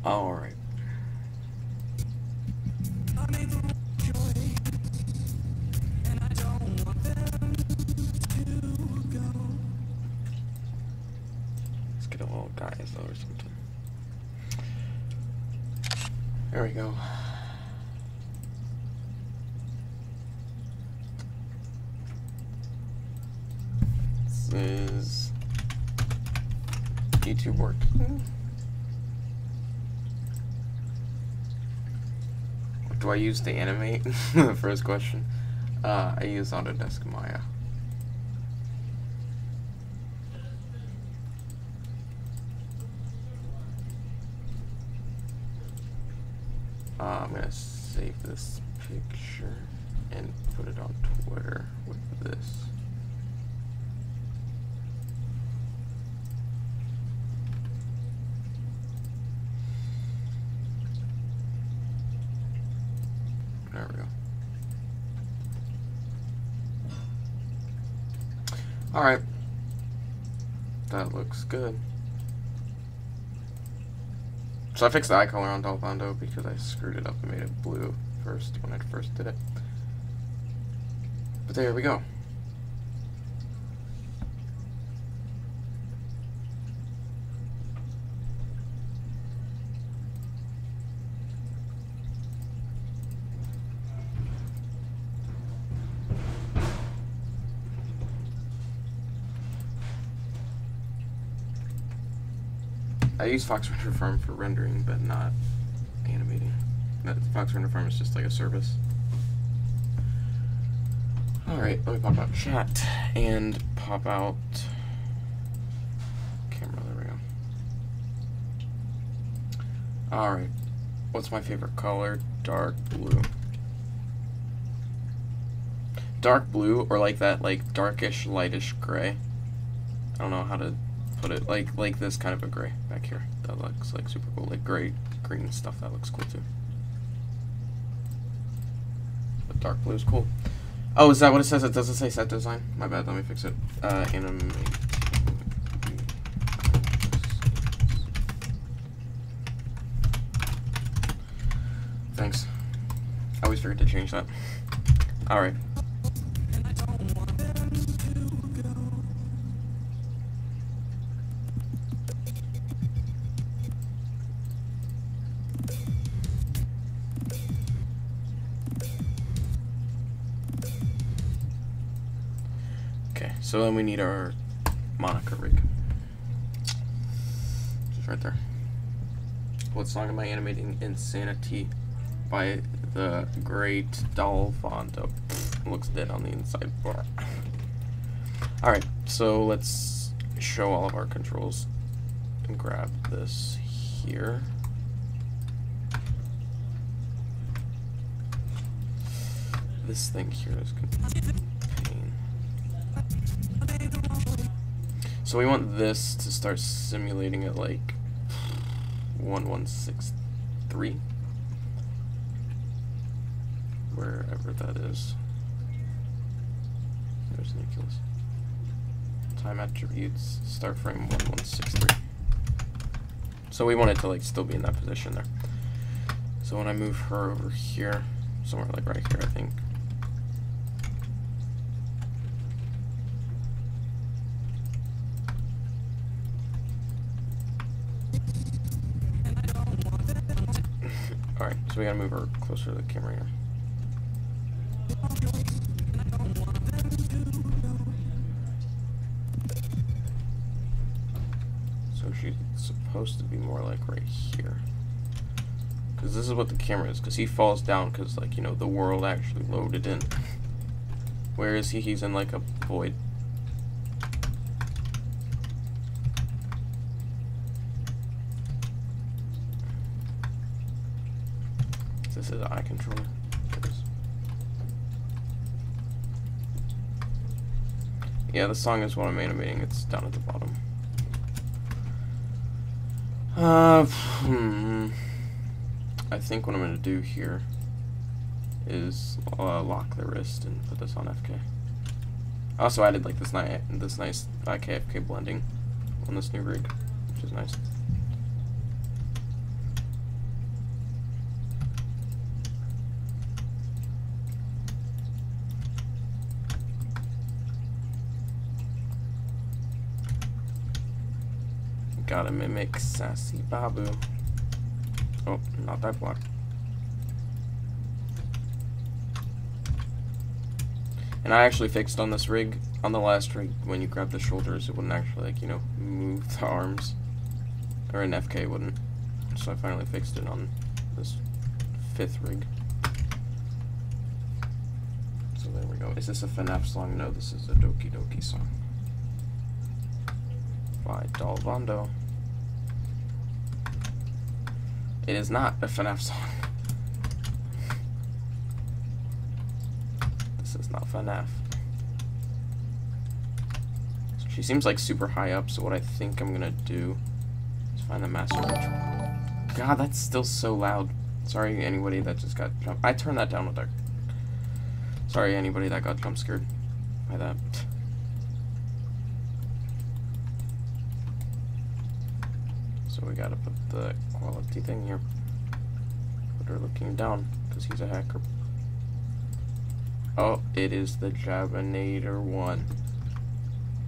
Alright. Let's get a little guy though or something. There we go. This is YouTube working. Do I use to animate? The first question. I use Autodesk Maya. I'm gonna save this picture and put it on Twitter with this. There we go. Alright. That looks good. So I fixed the eye color on Delfondo because I screwed it up and made it blue first when I first did it. But there we go. I use Fox Render Farm for rendering, but not animating. Fox Render Farm is just like a service. Alright, let me pop out chat and pop out camera. There we go. Alright, what's my favorite color? Dark blue. Dark blue, or like that, like darkish, lightish gray. I don't know how to put it, like this kind of a gray back here. That looks like super cool, like gray, green stuff. That looks cool too. But dark blue is cool. Oh, is that what it says? It doesn't say set design. My bad. Let me fix it. Animating. Thanks. I always forget to change that. All right. So then we need our Monica rig. Just right there. What song am I animating? Insanity by the great Delfondo. Looks dead on the inside bar. Alright, so let's show all of our controls and grab this here. This thing here is good. So we want this to start simulating at like 1163, wherever that is. There's Nicholas. Time attributes, start frame 1163. So we want it to like still be in that position there. So when I move her over here, somewhere like right here, I think. Alright, so we gotta move her closer to the camera here. So she's supposed to be more like right here. Because this is what the camera is, because he falls down because, like, you know, the world actually loaded in. Where is he? He's in like a void. This is an eye controller. Yeah, the song is what I'm animating. It's down at the bottom. I think what I'm going to do here is lock the wrist and put this on FK. I also added like this nice KFK blending on this new rig, which is nice. Gotta mimic Sassy Babu. Oh, not that block. And I actually fixed on this rig, on the last rig, when you grab the shoulders, it wouldn't actually, like, you know, move the arms. Or an FK wouldn't. So I finally fixed it on this 5th rig. So there we go. Is this a FNAF song? No, this is a Doki Doki song. By Dalvando. It is not a FNAF song. This is not FNAF. She seems like super high up, so what I think I'm gonna do is find the master control. God, that's still so loud. Sorry, anybody that just got jumped. I turned that down with that. Sorry, anybody that got jump scared by that. So we gotta put the quality thing here. Put her looking down, because he's a hacker. Oh, it is the Jabinator 1,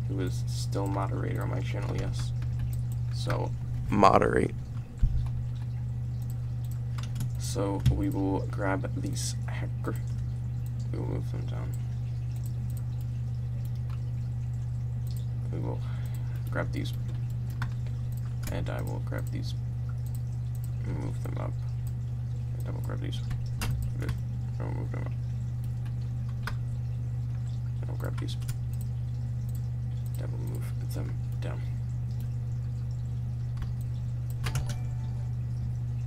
who is still moderator on my channel, yes. So, moderate. So, we will grab these hacker. We will move them down. We will grab these. And I will grab these. Move them up. And I will grab these. Good. I will move them up. And I'll grab these. And I will move them down.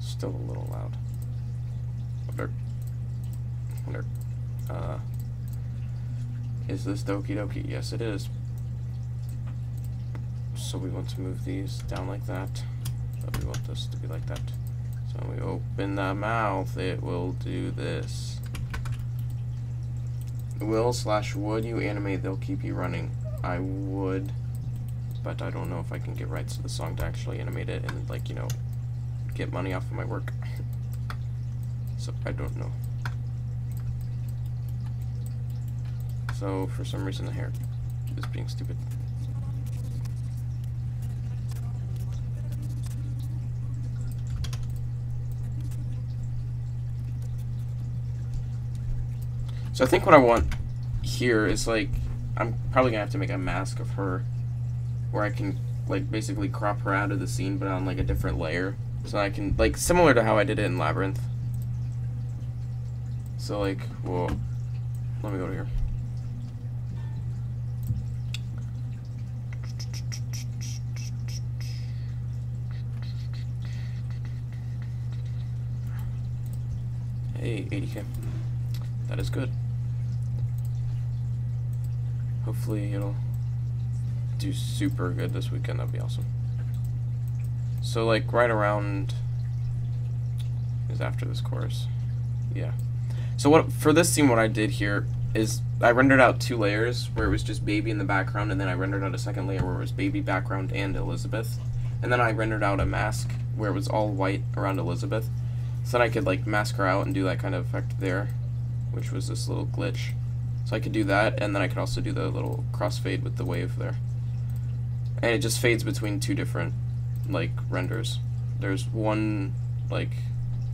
Still a little loud. Wonder. Is this Doki Doki? Yes, it is. So we want to move these down like that. But we want this to be like that. So when we open the mouth, it will do this. Will/would you animate, they'll keep you running. I would, but I don't know if I can get rights to the song to actually animate it and, like, you know, get money off of my work. So I don't know. So for some reason the hair is being stupid. So I think what I want here is, like, I'm probably gonna have to make a mask of her where I can, like, basically crop her out of the scene but on, like, a different layer. So I can, like, similar to how I did it in Labyrinth. So, like, well, let me go to here. Hey, 80K. That is good. Hopefully it'll do super good this weekend. That'd be awesome. So, like, right around is after this chorus. Yeah. So what for this scene, what I did here is I rendered out 2 layers where it was just Baby in the background, and then I rendered out a second layer where it was Baby background and Elizabeth, and then I rendered out a mask where it was all white around Elizabeth, so then I could, like, mask her out and do that kind of effect there, which was this little glitch. So I could do that, and then I could also do the little crossfade with the wave there. And it just fades between 2 different, like, renders. There's one, like,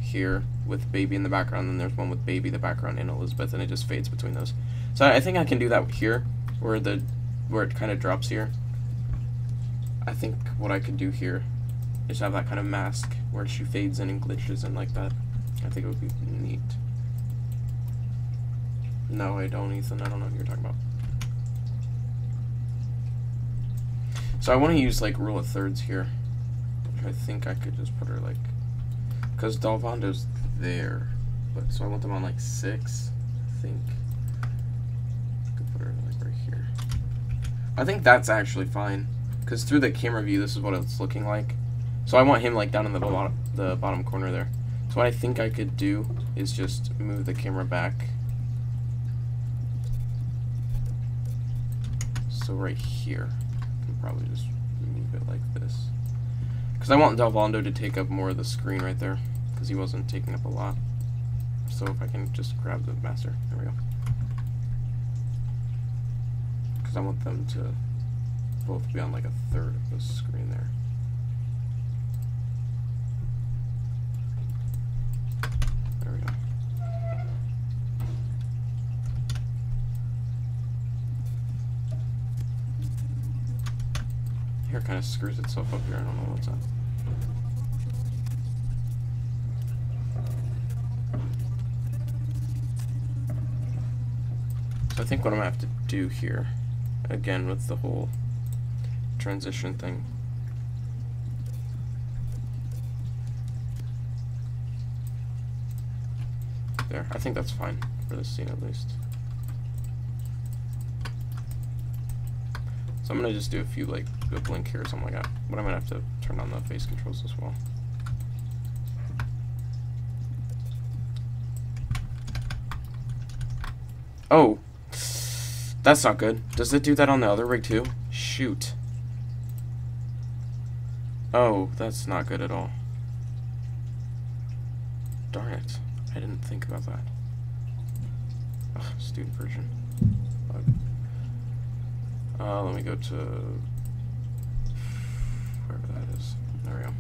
here with Baby in the background, and there's one with Baby, the background, and Elizabeth, and it just fades between those. So I think I can do that here, where it kind of drops here. I think what I could do here is have that kind of mask where she fades in and glitches in like that. I think it would be neat. No, I don't, Ethan. I don't know what you're talking about. So I want to use, like, rule of thirds here. I think I could just put her, like, because Dalvando's there, but so I want them on, like, 6. I think I could put her, like, right here. I think that's actually fine, because through the camera view, this is what it's looking like. So I want him, like, down in the bottom corner there. So what I think I could do is just move the camera back. So right here, I can probably just move it like this. Because I want Dalvando to take up more of the screen right there, because he wasn't taking up a lot. So if I can just grab the master, there we go. Because I want them to both be on, like, a third of the screen there. printer kind of screws itself up here. I don't know what's up. So I think what I'm gonna have to do here, again with the whole transition thing. There, I think that's fine for this scene at least. So I'm gonna just do a few, like a blink here or something like that, but I'm gonna have to turn on the face controls as well. Oh, that's not good. Does it do that on the other rig too? Shoot. Oh, that's not good at all. Darn it. I didn't think about that. Ugh, student version. Let me go to wherever that is. There we go.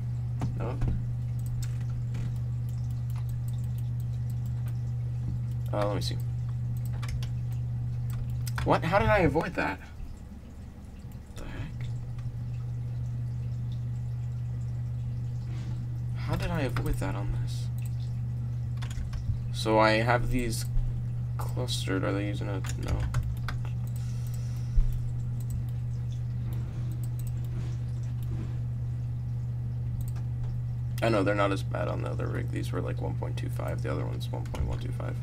No. Let me see. What? How did I avoid that? What the heck? How did I avoid that on this? So I have these clustered. Are they using a... No. I know they're not as bad on the other rig. These were like 1.25. The other one's 1.125.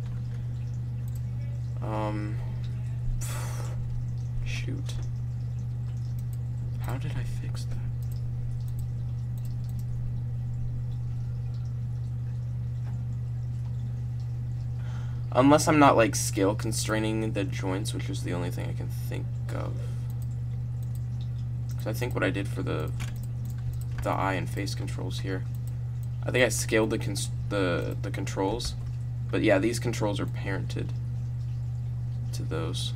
Shoot. How did I fix that? Unless I'm not like scale constraining the joints, which is the only thing I can think of. Because I think what I did for the eye and face controls here, I think I scaled the controls, but yeah, these controls are parented to those.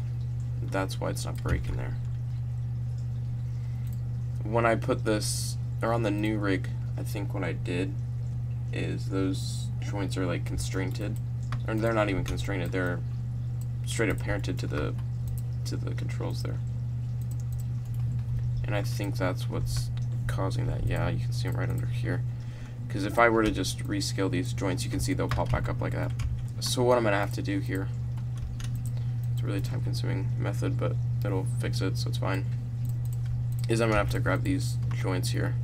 That's why it's not breaking there. When I put this, or on the new rig, I think what I did is those joints are like constrained, or they're not even constrained, they're straight up parented to the controls there. And I think that's what's causing that. Yeah, you can see them right under here. Because if I were to just rescale these joints, you can see they'll pop back up like that. So what I'm going to have to do here, it's a really time-consuming method, but it'll fix it, so it's fine, is I'm going to have to grab these joints here.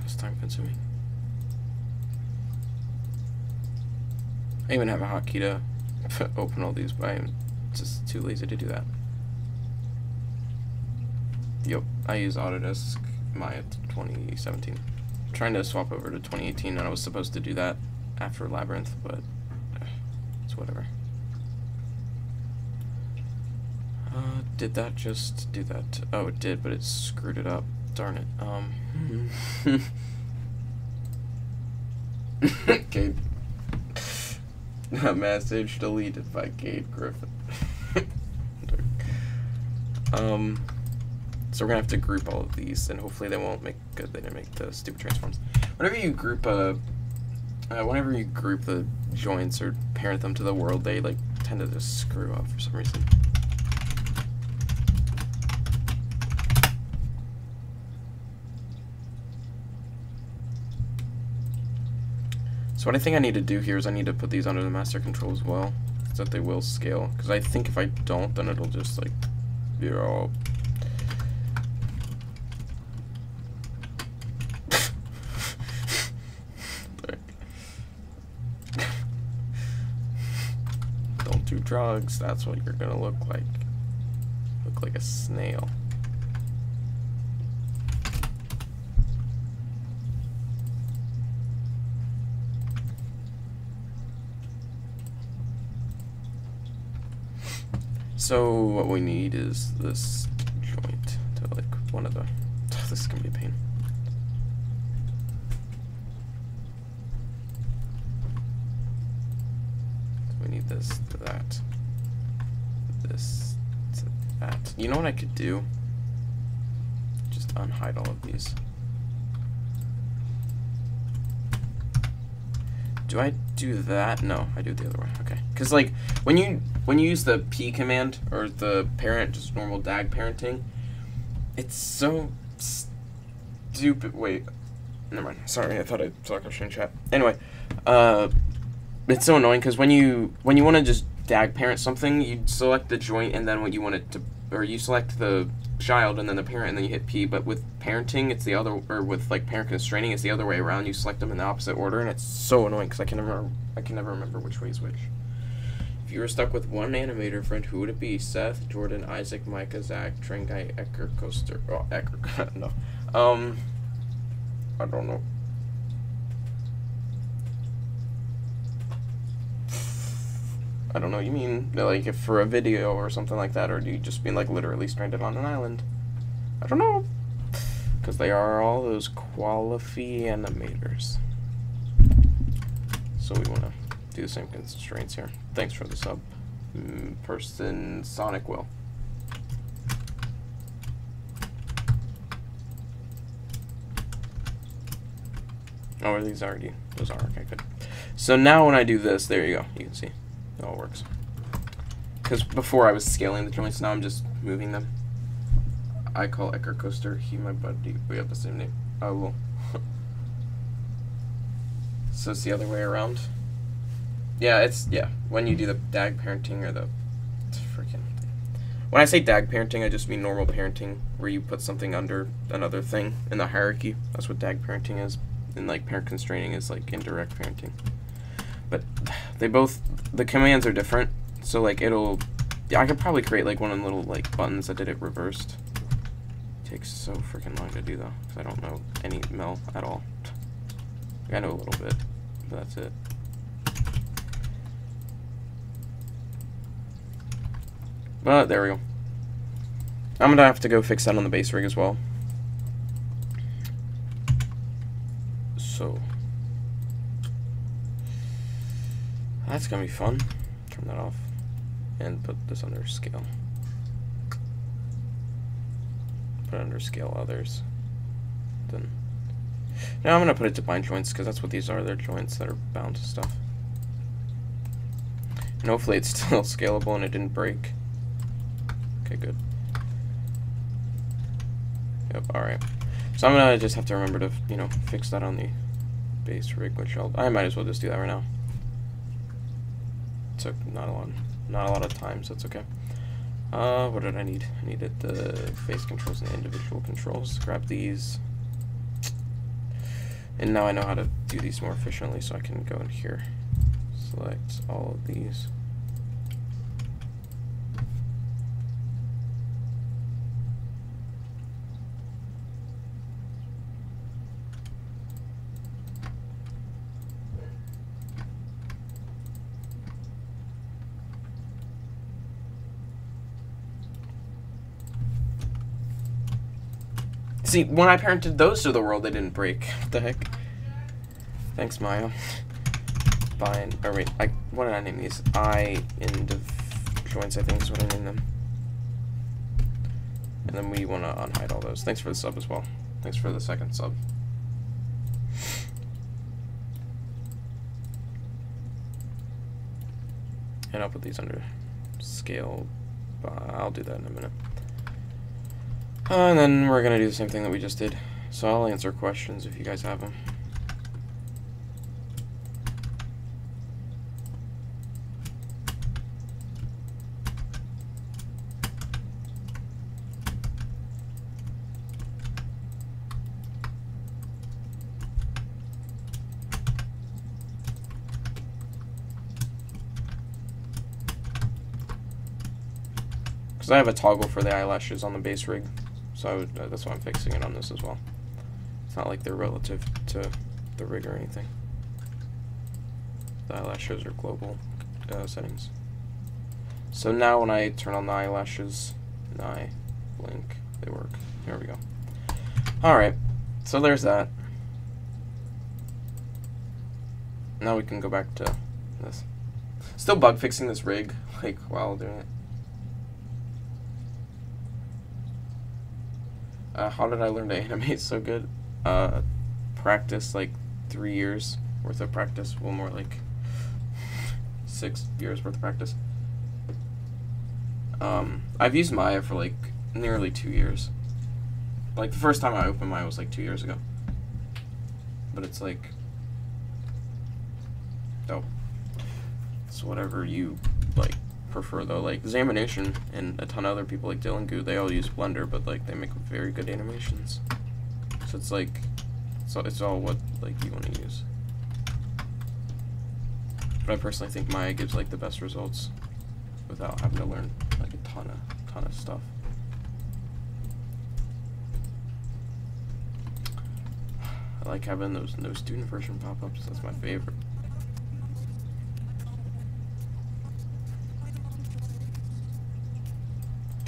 It's time-consuming. I even have a hotkey to open all these, but I'm just too lazy to do that. Yep, I use Autodesk Maya 2017. I'm trying to swap over to 2018, and I was supposed to do that after Labyrinth, but it's whatever. Did that just do that? Oh, it did, but it screwed it up. Darn it. Okay. Message deleted by Gabe Griffin. So we're gonna have to group all of these, and hopefully they won't make they didn't make the stupid transforms. Whenever you group the joints or parent them to the world, they like tend to just screw up for some reason. So what I think I need to do here is I need to put these under the master control as well, so that they will scale. Because I think if I don't, then it'll just like be all. Don't do drugs. That's what you're gonna look like. Look like a snail. So what we need is this joint to like one of the. Oh, this is gonna be a pain. So we need this to that. This to that. You know what I could do? Just unhide all of these. Do I do that? No, I do it the other way. Okay. Because, like, when you use the P command, or the parent, just normal DAG parenting, it's so stupid. Wait. Never mind. Sorry, I thought I saw a question in chat. Anyway, it's so annoying because when you want to just DAG parent something, you select the joint and then what you want it to, or you select the child and then the parent and then you hit P. But with parenting, it's the other, or with like parent constraining, it's the other way around. You select them in the opposite order, and it's so annoying because I can never remember which way is which. If you were stuck with one animator friend, who would it be? Seth, Jordan, Isaac, Micah, Zach, Train Guy, Ecker, Coaster. Oh, Ecker. No. I don't know. I don't know. You mean like if for a video or something like that, or do you just mean like literally stranded on an island? I don't know. Because they are all those quality animators. So we want to do the same constraints here. Thanks for the sub. Person Sonic Will. Oh, are these already? Those are. Okay, good. So now when I do this, there you go. You can see it all works. Because before I was scaling the joints, now I'm just moving them. I call Ecker Coaster. He, my buddy. We have the same name. Oh, well. So it's the other way around. Yeah, it's, yeah. When you do the DAG parenting, or the freaking. When I say DAG parenting, I just mean normal parenting, where you put something under another thing in the hierarchy. That's what DAG parenting is. And like parent constraining is like indirect parenting. But they both, the commands are different. So like it'll, yeah, I could probably create like one of the little like buttons that did it reversed. It takes so freaking long to do though, because I don't know any Mel at all. I know a little bit, but that's it. But there we go. I'm gonna have to go fix that on the base rig as well. So that's gonna be fun. Turn that off and put this under scale. Put it under scale others. Then now I'm gonna put it to bind joints because that's what these are. They're joints that are bound to stuff. And hopefully it's still scalable and it didn't break. Okay, good. Yep. All right. So I'm gonna just have to remember to, you know, fix that on the base rig, which I might as well just do that right now. It took not a lot of time, so it's okay. What did I need? I needed the face controls and the individual controls. Grab these, and now I know how to do these more efficiently. So I can go in here, select all of these. See, when I parented those to the world, they didn't break. What the heck? Thanks, Maya. Bind. Or wait, what did I name these? Indiv joints, I think is what I named them. And then we want to unhide all those. Thanks for the sub as well. Thanks for the second sub. And I'll put these under scale. I'll do that in a minute. And then we're going to do the same thing that we just did. So I'll answer questions if you guys have them. Because I have a toggle for the eyelashes on the base rig. So that's why I'm fixing it on this as well. It's not like they're relative to the rig or anything. The eyelashes are global settings. So now when I turn on the eyelashes and I blink, they work. There we go. Alright, so there's that. Now we can go back to this. Still bug fixing this rig, like, while doing it. How did I learn to animate so good? Practice like 3 years worth of practice. Well, more like 6 years worth of practice. I've used Maya for like nearly 2 years. Like the first time I opened Maya was like 2 years ago. But it's like, oh, it's whatever you like prefer though. Like Animating and a ton of other people like Dylan Goo, they all use Blender, but like they make very good animations. So it's like, it's all what like you want to use. But I personally think Maya gives like the best results without having to learn like a ton of stuff. I like having those no student version pop-ups. That's my favorite.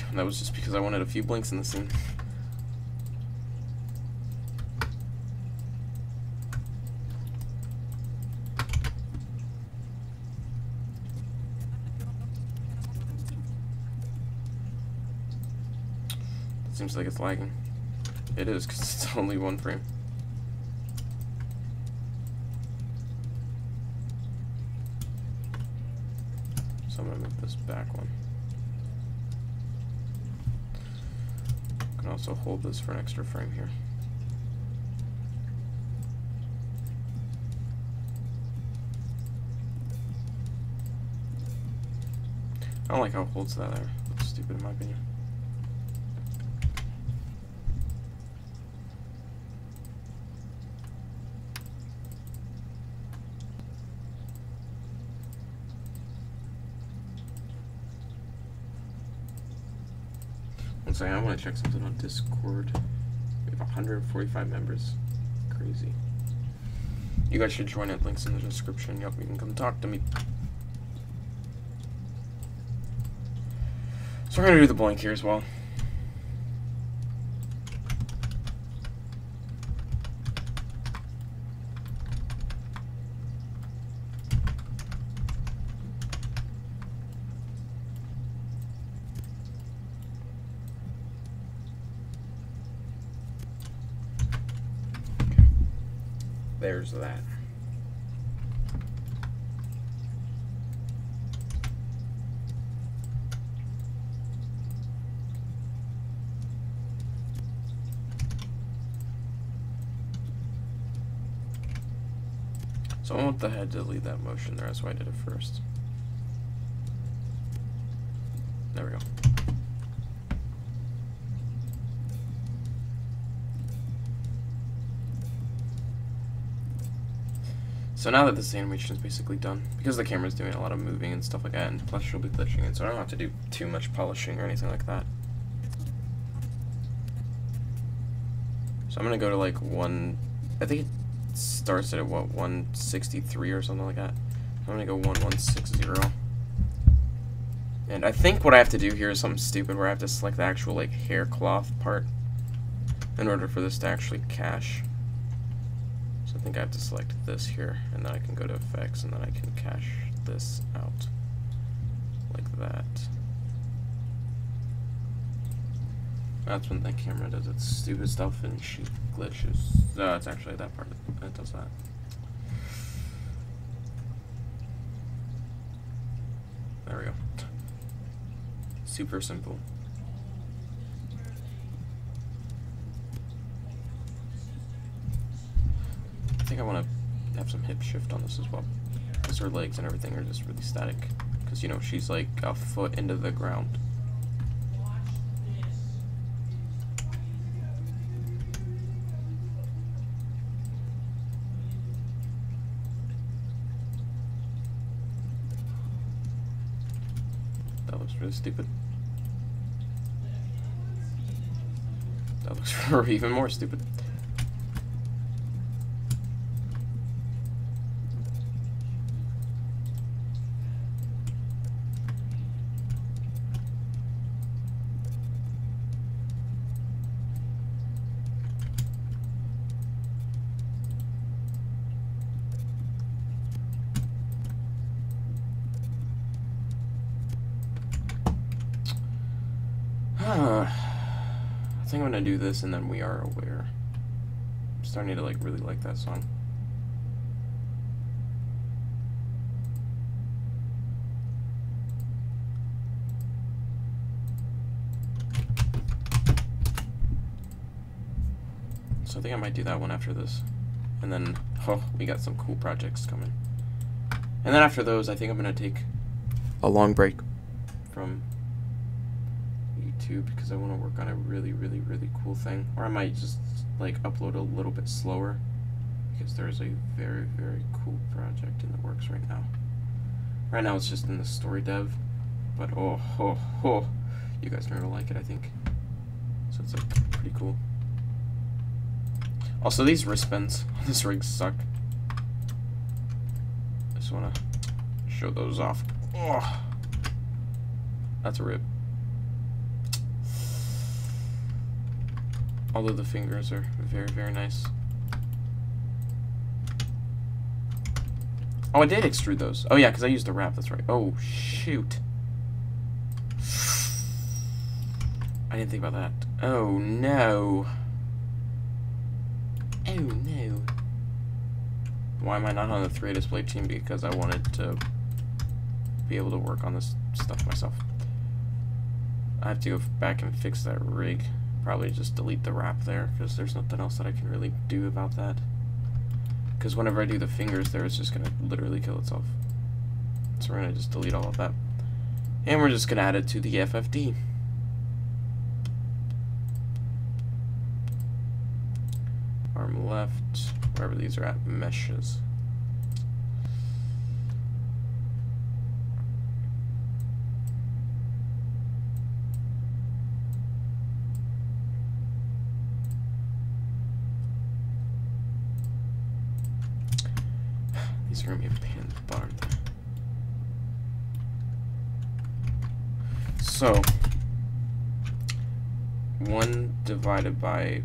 And that was just because I wanted a few blinks in the scene. It seems like it's lagging. It is, because it's only one frame. So I'm going to move this back one. I can also hold this for an extra frame here. I don't like how it holds that there. That's stupid in my opinion. I want to check something on Discord. We have 145 members. Crazy. You guys should join it. Links in the description. Yep, you can come talk to me. So we're going to do the blank here as well. There's that. So I want the head to lead that motion there, that's why I did it first. There we go. So now that this animation is basically done, because the camera's doing a lot of moving and stuff like that, and plus she'll be glitching it, so I don't have to do too much polishing or anything like that. So I'm gonna go to like I think it starts at what, 163 or something like that. I'm gonna go 1160. And I think what I have to do here is something stupid where I have to select the actual like hair cloth part in order for this to actually cache. I think I have to select this here, and then I can go to effects, and then I can cache this out like that. That's when the camera does its stupid stuff and she glitches. No, it's actually that part that does that. There we go. Super simple. I think I want to have some hip shift on this as well, because her legs and everything are just really static, because you know she's like a foot into the ground. That looks really stupid. That looks even more stupid. I think I'm gonna do this, and then We Are Aware. I'm starting to like really like that song. think I might do that one after this. And then, oh, we got some cool projects coming. And then after those, I think I'm going to take a long break from YouTube because I want to work on a really, really, really cool thing. Or I might just, like, upload a little bit slower because there's a very, very cool project in the works right now. Right now it's just in the story dev, but oh, you guys are going to like it, I think. So it's, like, pretty cool. Also, these wristbands on this rig suck. I just want to show those off. Oh, that's a rip. Although the fingers are very, very nice. Oh, I did extrude those. Oh, yeah, because I used the wrap. That's right. Oh, shoot. I didn't think about that. Oh, no. Oh, no. Why am I not on the 3A display team? Because I wanted to be able to work on this stuff myself. I have to go back and fix that rig. Probably just delete the wrap there, because there's nothing else that I can really do about that. Because whenever I do the fingers there, it's just going to literally kill itself. So we're going to just delete all of that. And we're just going to add it to the FFD. Arm left, wherever these are at, meshes. These are going to be a pain in the butt, aren't they? So, 1 divided by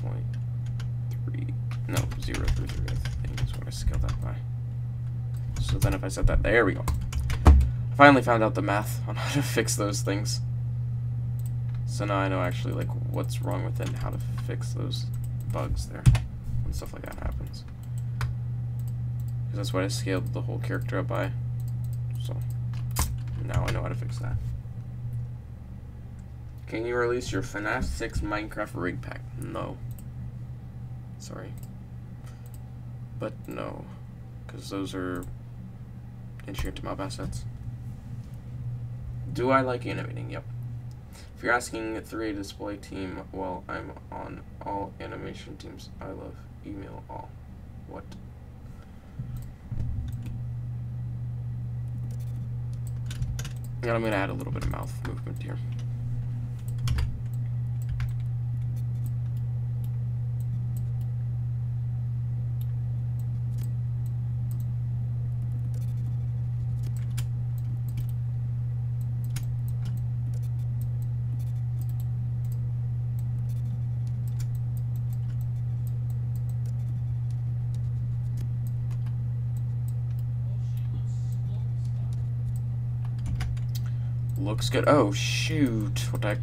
1.3, no, 0 through 3, I think is what I scaled that by. So then if I set that, there we go. I finally found out the math on how to fix those things. So now I know actually like what's wrong with it and how to fix those bugs there when stuff like that happens. Because that's what I scaled the whole character up by. So now I know how to fix that. Can you release your FNAF 6 Minecraft rig pack? No. Sorry. But no. Because those are enchanted mob assets. Do I like animating? Yep. If you're asking 3A display team, well, I'm on all animation teams. I love email all. What? And I'm going to add a little bit of mouth movement here. Looks good. Oh, shoot. What the heck?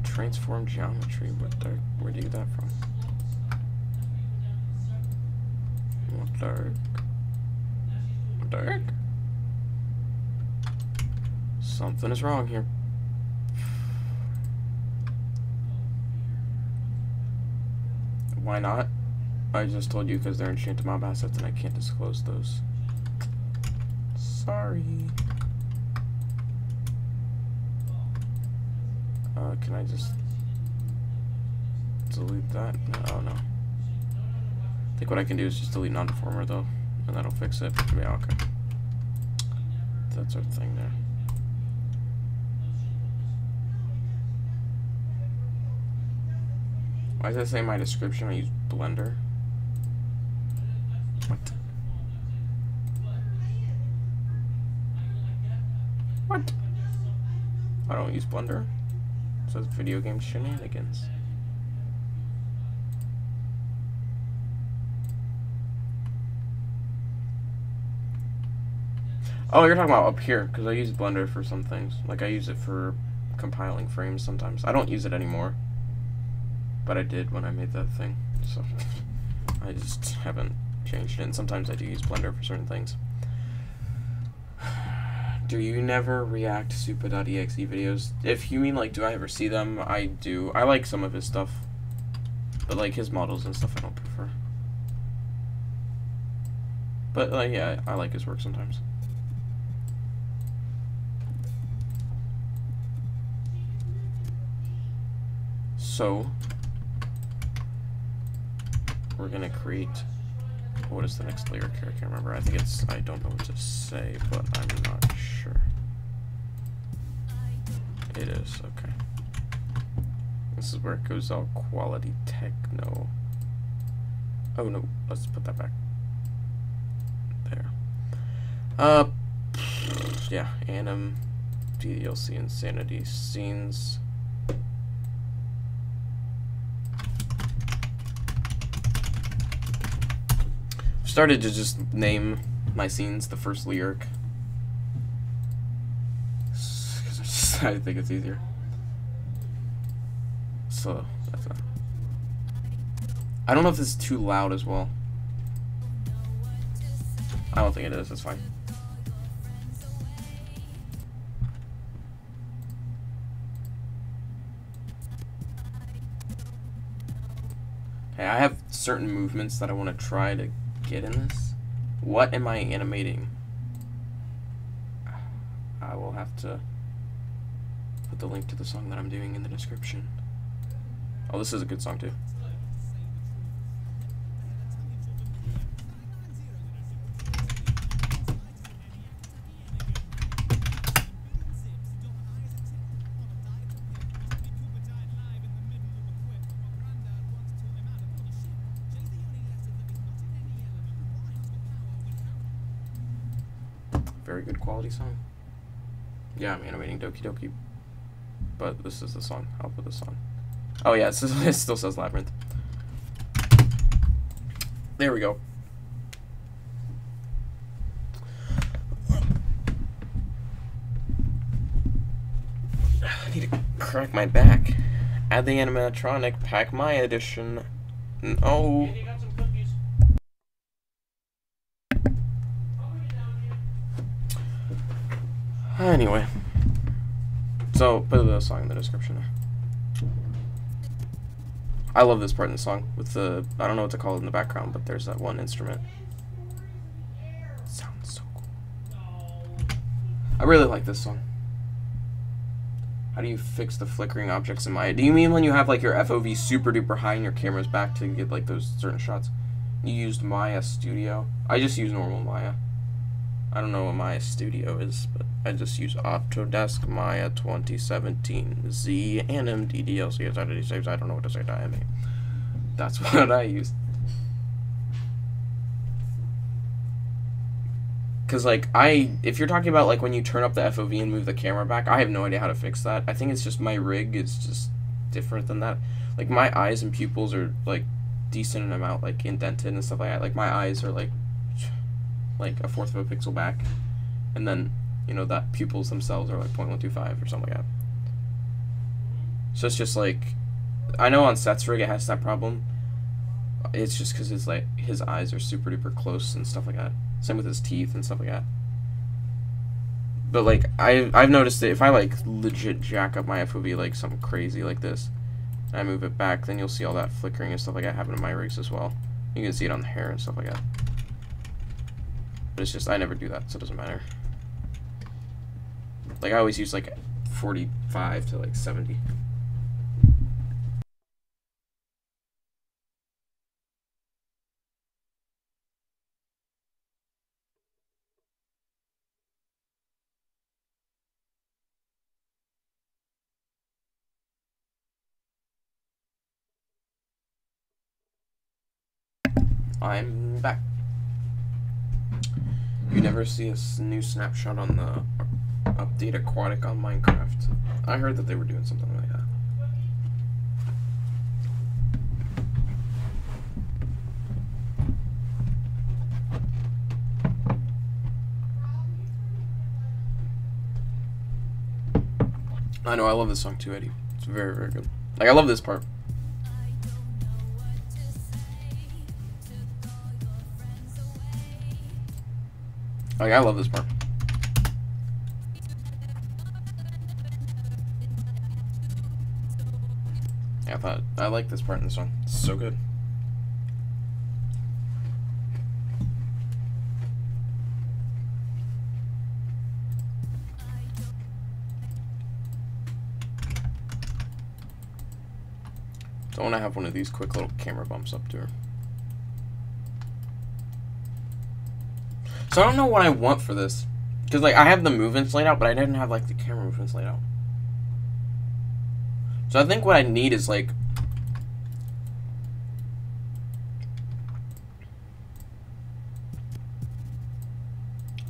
Transform geometry. What the heck? Where do you get that from? What the heck? What the heck? Something is wrong here. Why not? I just told you because they're enchanted mob assets and I can't disclose those. Sorry. Can I just delete that? Oh no. I think what I can do is just delete non-deformer though, and that'll fix it. Yeah, okay. That's our thing there. Why does it say in my description I use Blender? What? What? I don't use Blender. It says video game shenanigans. Oh, you're talking about up here, because I use Blender for some things. Like, I use it for compiling frames sometimes. I don't use it anymore. But I did when I made that thing. So, I just haven't changed it. And sometimes I do use Blender for certain things. Do you never react to Super.exe videos? If you mean like, do I ever see them? I do. I like some of his stuff, but like his models and stuff, I don't prefer. But like, yeah, I like his work sometimes. So we're gonna create. What is the next lyric here? I can't remember. I think it's. I don't know what to say, but I'm not sure. It is okay. This is where it goes all quality techno. Oh no, let's put that back. There. Yeah, Anim, DLC, Insanity, Scenes. Started to just name my scenes the first lyric. Because I think it's easier. So, that's not. I don't know if this is too loud as well. I don't think it is, it's fine. Okay, I have certain movements that I want to try to get in this. What am I animating? I will have to put the link to the song that I'm doing in the description. Oh, this is a good song too. Very good quality song. Yeah, I'm animating Doki Doki, but this is the song. I'll put this on. Oh yeah, it still says Labyrinth. There we go. I need to crack my back. Add the animatronic Pack My edition. No. Anyway, so put the song in the description. I love this part in the song with the, I don't know what to call it in the background, but there's that one instrument. It sounds so cool. I really like this song. How do you fix the flickering objects in Maya? Do you mean when you have like your FOV super duper high and your camera's back to get like those certain shots? You used Maya Studio? I just use normal Maya. I don't know what Maya Studio is, but I just use Autodesk Maya 2017 Z Anim DDLC. I don't know what to say to anime. That's what I use. Cause like if you're talking about like when you turn up the FOV and move the camera back, I have no idea how to fix that. I think it's just my rig is just different than that. Like my eyes and pupils are like decent amount like indented and stuff like that. Like my eyes are like a fourth of a pixel back, and then you know that pupils themselves are like 0.125 or something like that. So it's just like, I know on Seth's rig it has that problem. It's just because it's like his eyes are super duper close and stuff like that. Same with his teeth and stuff like that. But like I've noticed that if I like legit jack up my FOV like something crazy like this, and I move it back, then you'll see all that flickering and stuff like that happen in my rigs as well. You can see it on the hair and stuff like that. But it's just, I never do that, so it doesn't matter. Like, I always use, like, 45 to, like, 70. I'm back. You never see a new snapshot on the update Aquatic on Minecraft. I heard that they were doing something like that. I know, I love this song too, Eddie. It's very, very good. Like, I love this part. Like, I love this part. thought I like this part in the song. It's so good. Don't want to have one of these quick little camera bumps up to her. So I don't know what I want for this. Because, like, I have the movements laid out, but I didn't have, like, the camera movements laid out. So I think what I need is, like...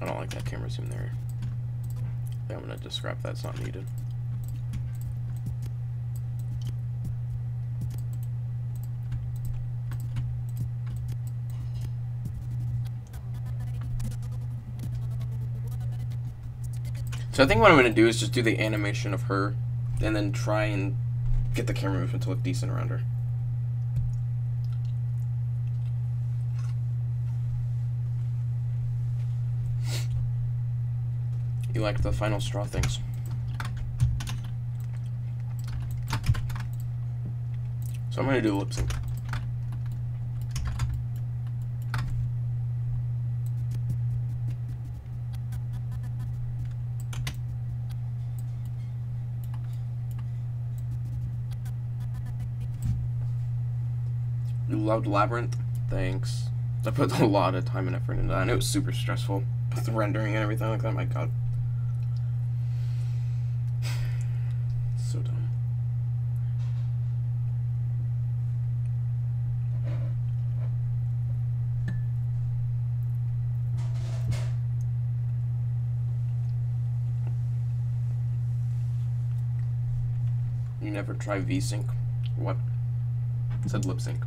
I don't like that camera zoom there. I think I'm going to just scrap that. It's not needed. So I think what I'm going to do is just do the animation of her and then try and get the camera movement to look decent around her. You like the final straw things. So I'm going to do lip sync. You loved Labyrinth? Thanks. I put a lot of time and effort into that, and it was super stressful with the rendering and everything like that. My god. So dumb. You never try V-Sync? What? It said lip sync.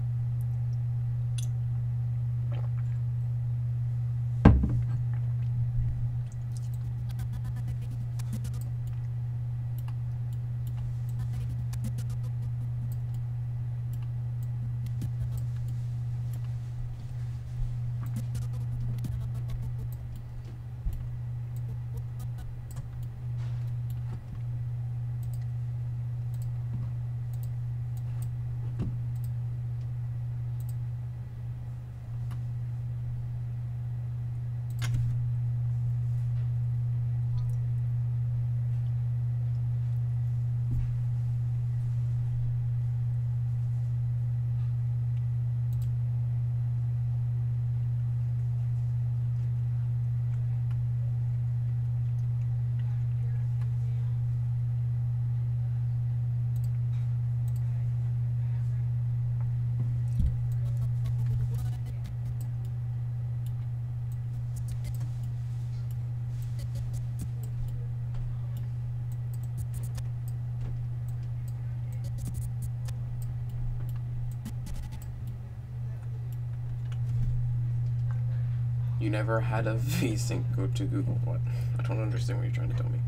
You never had a V-Sync go to Google. What? I don't understand what you're trying to tell me.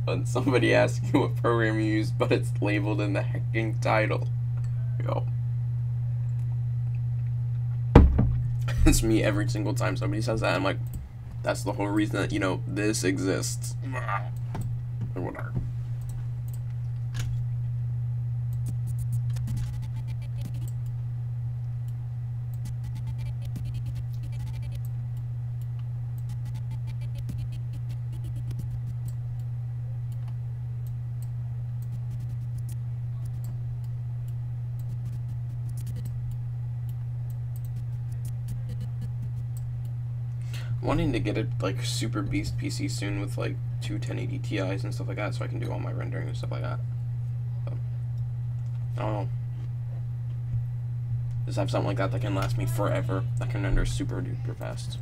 When somebody asks you what program you use, but it's labeled in the hecking title. Yo. It's me every single time somebody says that. I'm like, that's the whole reason that, you know, this exists. Or whatever. Wanting to get a like super beast PC soon with like two 1080 Ti's and stuff like that, so I can do all my rendering and stuff like that. So, I don't know. Just have something like that that can last me forever. That can render super duper fast.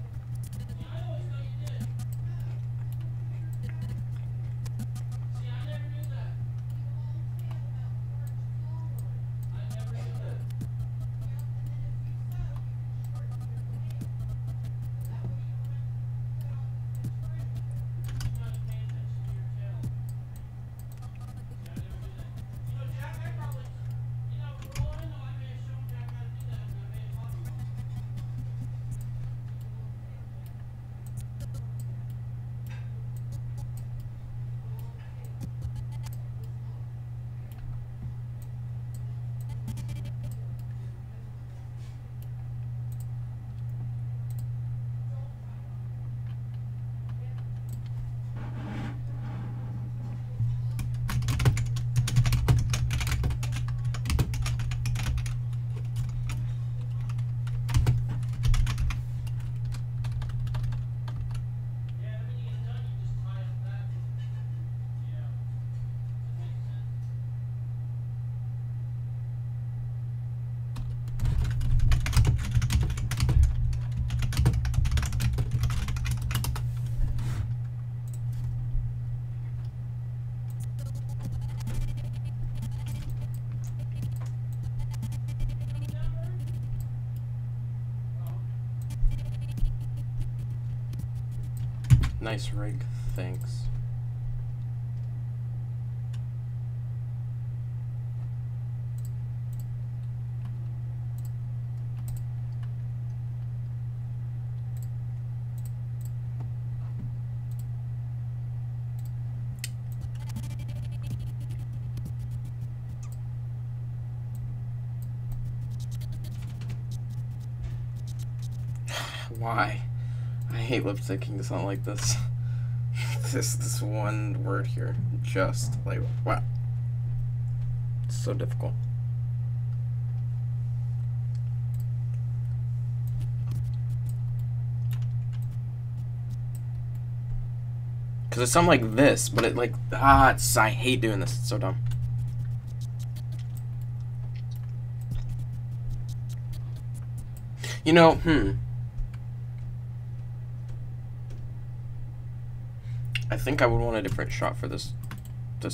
Nice rig, thanks. Why? I hate lip syncing to sound like this. this one word here. Just like wow. It's so difficult. Cause it sounds like this, but it like I hate doing this. It's so dumb. You know, I think I would want a different shot for this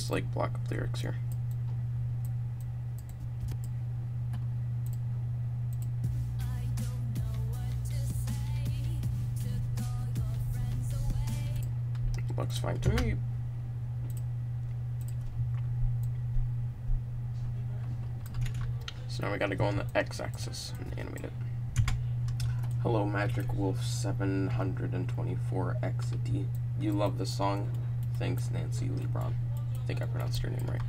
like block of lyrics here. Looks fine to me. So now we gotta go on the x-axis and animate it. Hello, Magic Wolf 724XD. You love this song? Thanks, Nancy Lebron. I think I pronounced your name right.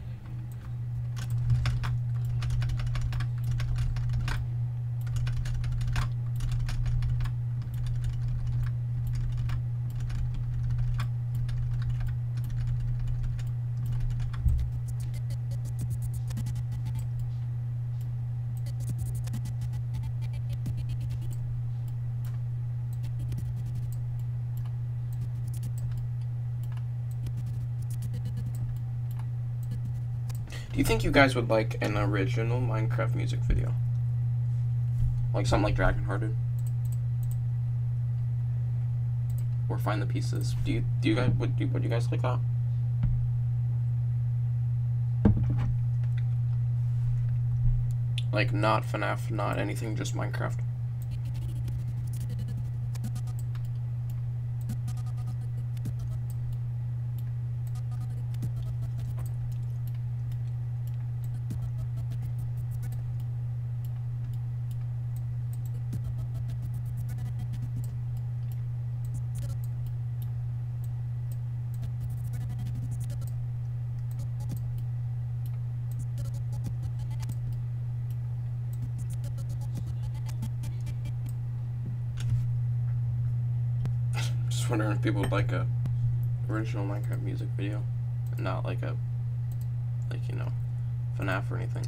Do you think you guys would like an original Minecraft music video? Like something like Dragonhearted? Or Find the Pieces? Do you guys would you guys like that? Like not FNAF, not anything, just Minecraft. Just wondering if people would like a original Minecraft music video, and not like a, you know, FNAF or anything.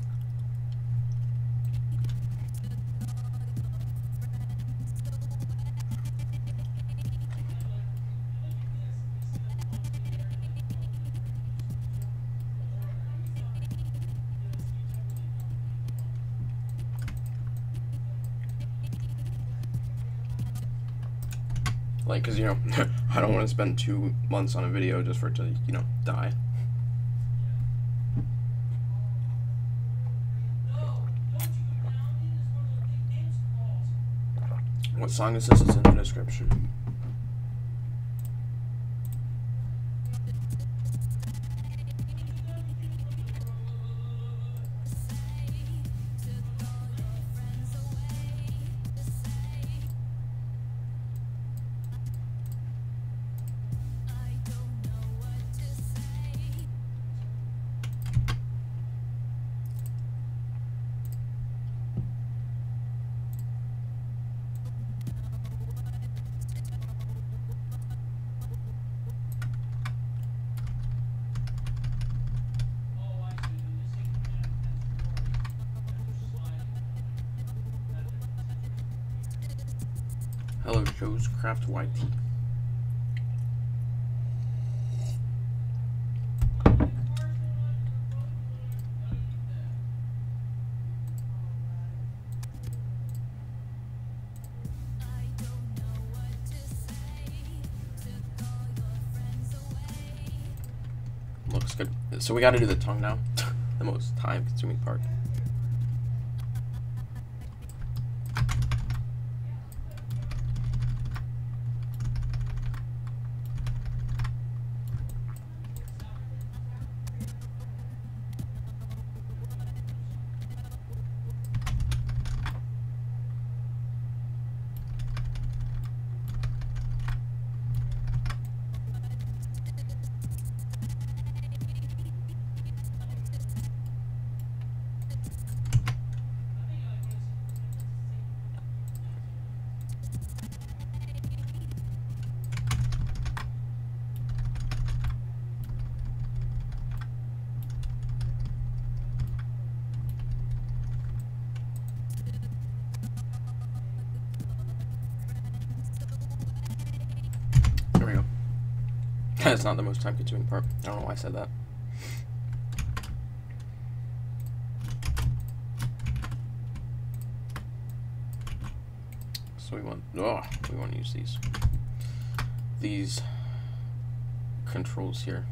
Like, cause you know, I don't want to spend 2 months on a video just for it to, you know, die. What song is this? It's in the description. Hello, Joe's Craft YT. Looks good. So we gotta do the tongue now. The most time-consuming part. That's not the most time-consuming part. I don't know why I said that. So we want to use these controls here.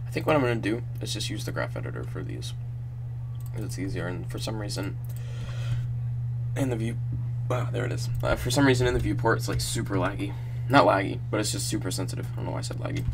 I think what I'm going to do is just use the graph editor for these. It's easier, and for some reason in the view, there it is. For some reason in the viewport it's like super laggy. Not laggy, but it's just super sensitive. I don't know why I said laggy.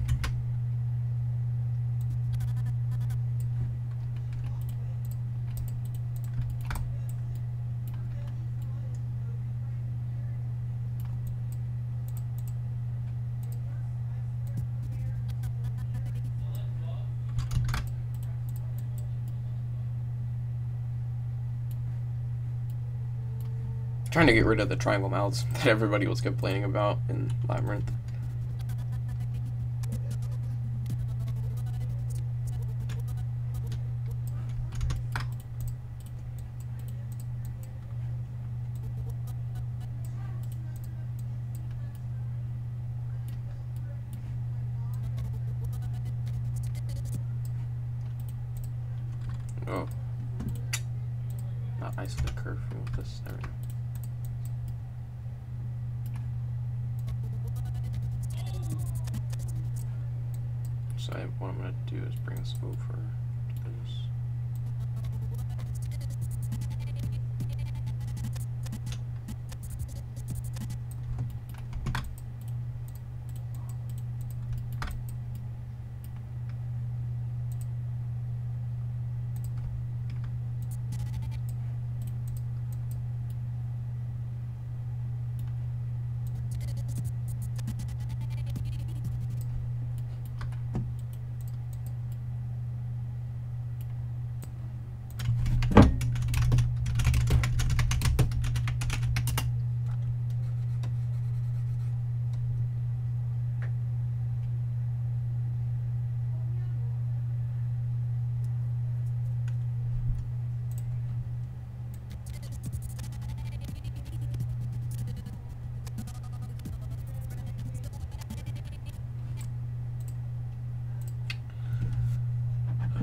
Trying to get rid of the triangle mouths that everybody was complaining about in Labyrinth. Oh. Not nice of the curve with this. There we go. So what I'm going to do is bring this over to this.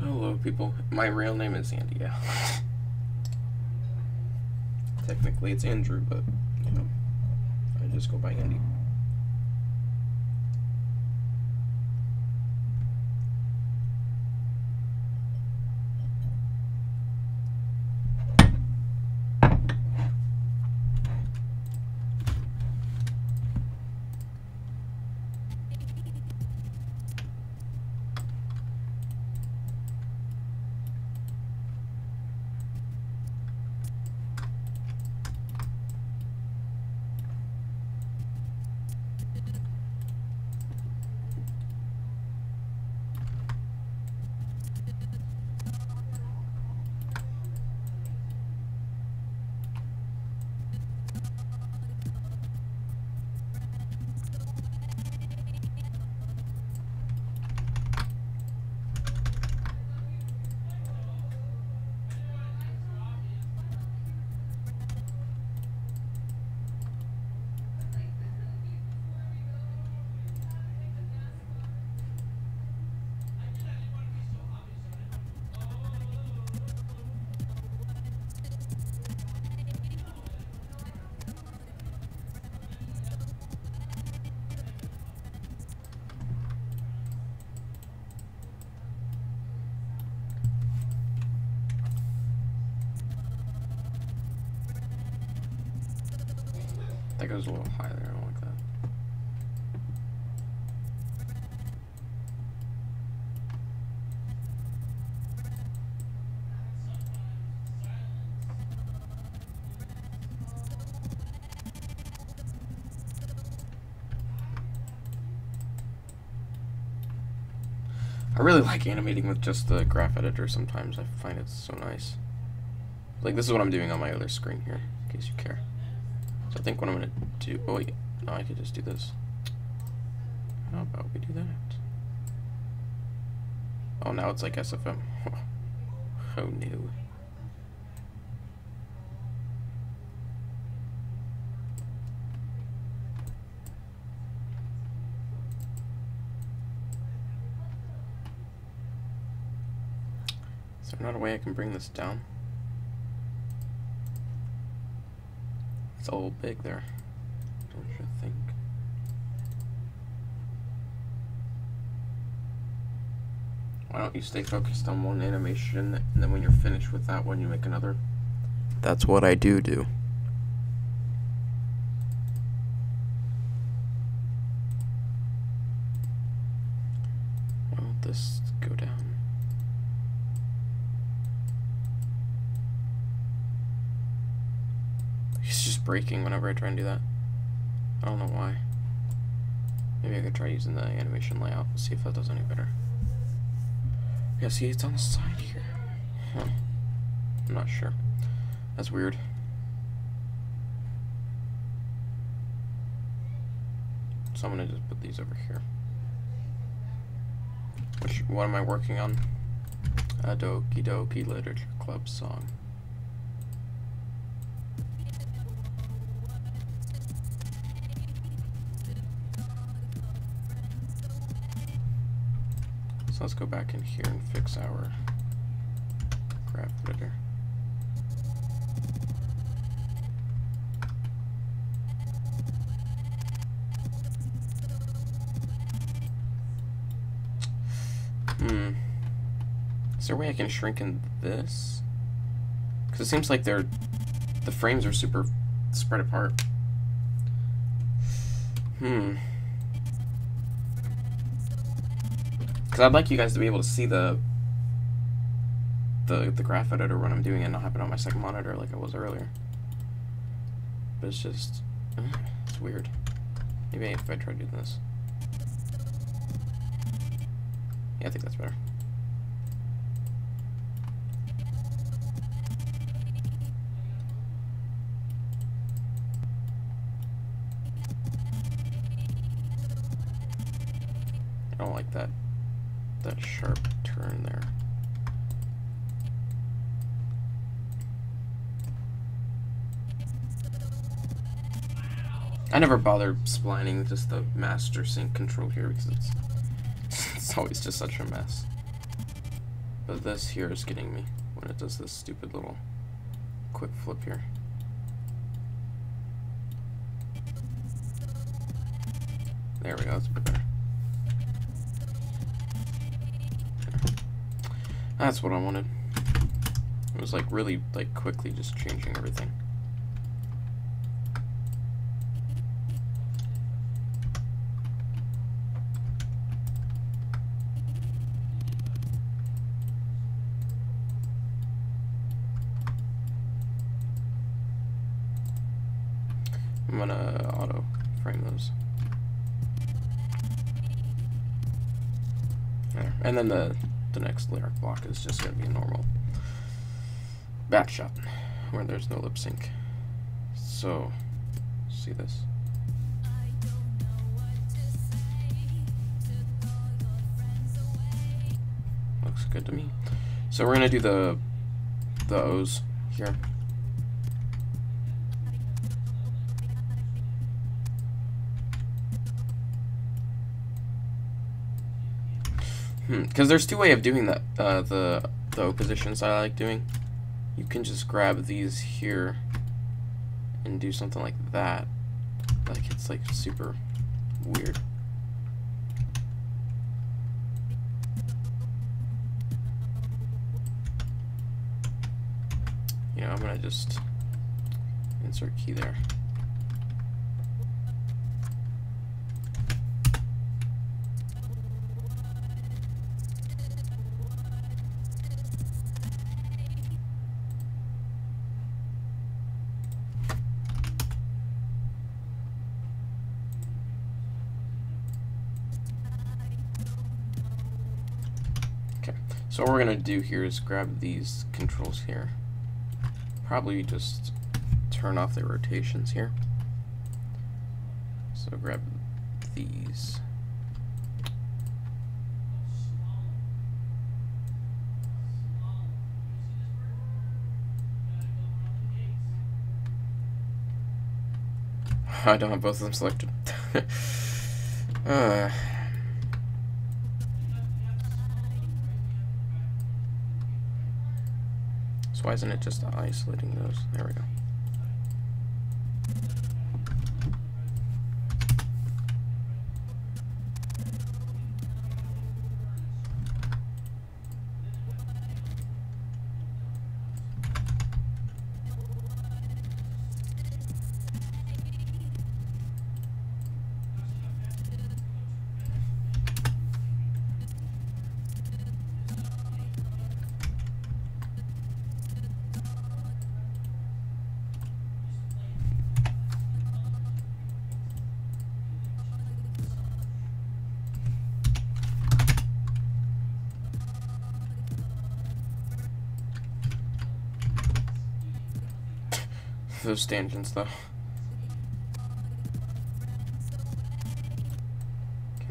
Hello, people. My real name is Andy, yeah. Technically, it's Andrew, but, you know, I just go by Andy. That goes a little high there, I don't like that. I really like animating with just the graph editor sometimes. I find it so nice. Like, this is what I'm doing on my other screen here, in case you care. So I think what I'm going to do... Oh, wait. No, I could just do this. How about we do that? Oh, now it's like SFM. Oh, no. Is there not a way I can bring this down? It's a little big there, don't you think? Why don't you stay focused on one animation, and then when you're finished with that one, you make another? That's what I do. Why don't this go down? It's just breaking whenever I try and do that. I don't know why. Maybe I could try using the animation layout and see if that does any better. Yeah, see, it's on the side here. Huh. I'm not sure. That's weird. So I'm gonna just put these over here. What am I working on? A Doki Doki Literature Club song. So let's go back in here and fix our graph editor. Is there a way I can shrink in this? Because it seems like the frames are super spread apart. Because I'd like you guys to be able to see the graph editor when I'm doing it, and not have it on my second monitor like I was earlier. But it's just, it's weird. Maybe if I try doing this. Yeah, I think that's better. I don't like that sharp turn there. I never bother splining just the master sync control here because it's always just such a mess. But this here is getting me when it does this stupid little quick flip here. There we go, that's a bit better. That's what I wanted. It was like really like quickly just changing everything. I'm gonna auto frame those. There. And then the next lyric block is just gonna be a normal batch shot where there's no lip sync. So, see this? Looks good to me. So we're gonna do the O's here. Because there's two ways of doing that. The O positions I like doing. You can just grab these here and do something like that. Like it's like super weird. You know, I'm gonna just insert key there. So what we're gonna do here is grab these controls here. Probably just turn off the rotations here. So grab these. I don't have both of them selected. So why isn't it just isolating those? There we go. Those tangents though. Okay,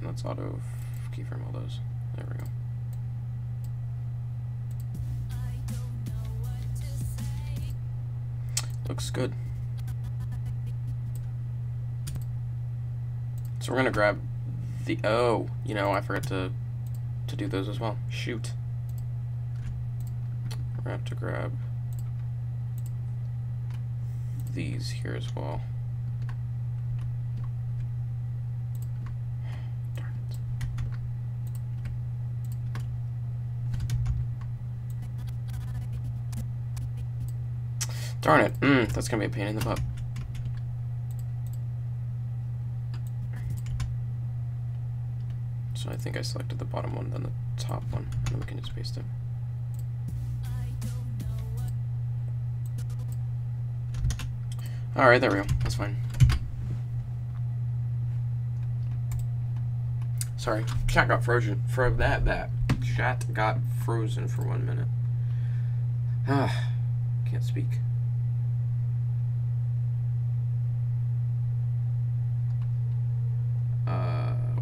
let's auto keyframe all those. There we go. Looks good. So we're gonna grab the, oh, you know, I forgot to do those as well. Shoot. We're gonna have to grab these here as well. Darn it. That's gonna be a pain in the butt. So I think I selected the bottom one, then the top one, and then we can just paste it. Alright, there we go. That's fine. Sorry. Chat got frozen. Chat got frozen for 1 minute. Can't speak.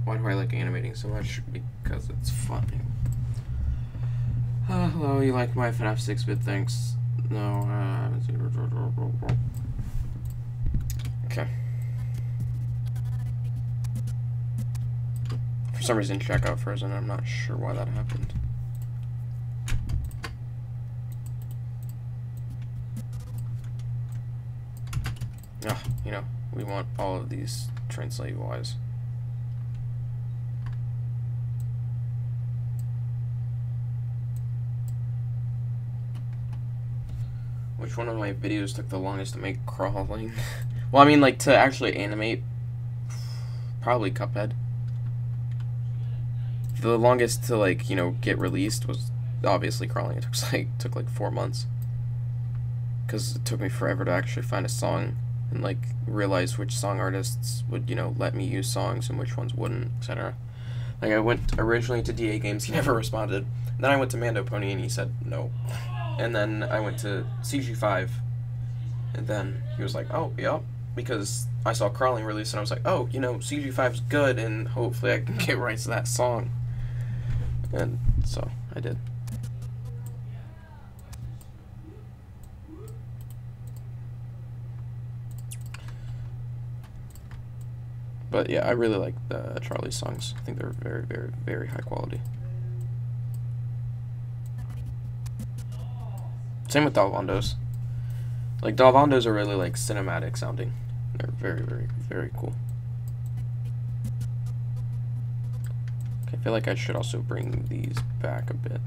Why do I like animating so much? Because it's funny. Hello, you like my FNAF 6-bit? Thanks. No, okay. For some reason, chat got frozen. I'm not sure why that happened. You know, we want all of these translate-wise. Which one of my videos took the longest to make crawling? Well, I mean, like, to actually animate, probably Cuphead. The longest to, like, you know, get released was obviously crawling. It took like 4 months. Because it took me forever to actually find a song and, like, realize which song artists would, you know, let me use songs and which ones wouldn't, etc. Like, I went originally to DA Games, he never responded. Then I went to Mando Pony and he said no. And then I went to CG5, and then he was like, oh, yeah, because I saw Crawling release, and I was like, oh, you know, CG5's good, and hopefully I can get rights to that song. And so I did. But yeah, I really like the Charlie songs. I think they're very, very, very high quality. Same with Dalvandos. Like, Dalvandos are really, like, cinematic sounding. They're very, very, very cool. Okay, I feel like I should also bring these back a bit.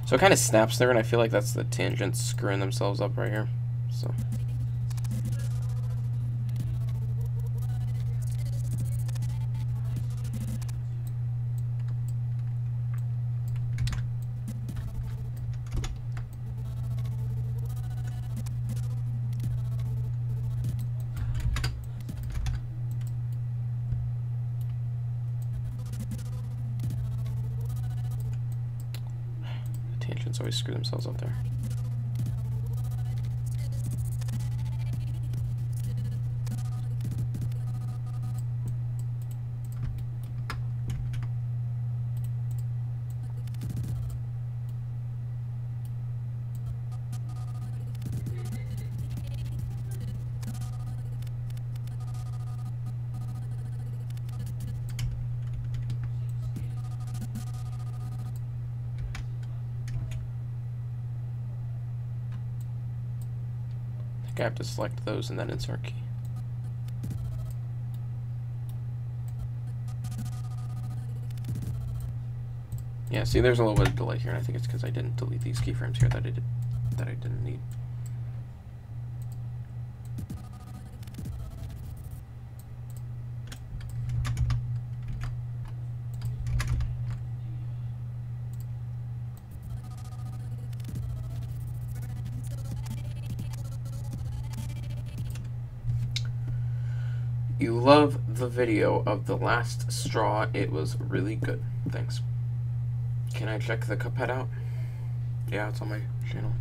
So it kind of snaps there, and I feel like that's the tangents screwing themselves up right here. So. tangents always screw themselves up there. I have to select those and then insert key. Yeah, see, there's a little bit of delay here, and I think it's because I didn't delete these keyframes here that I didn't need. You love the video of the last straw. It was really good. Thanks. Can I check the Cuphead out? Yeah, it's on my channel.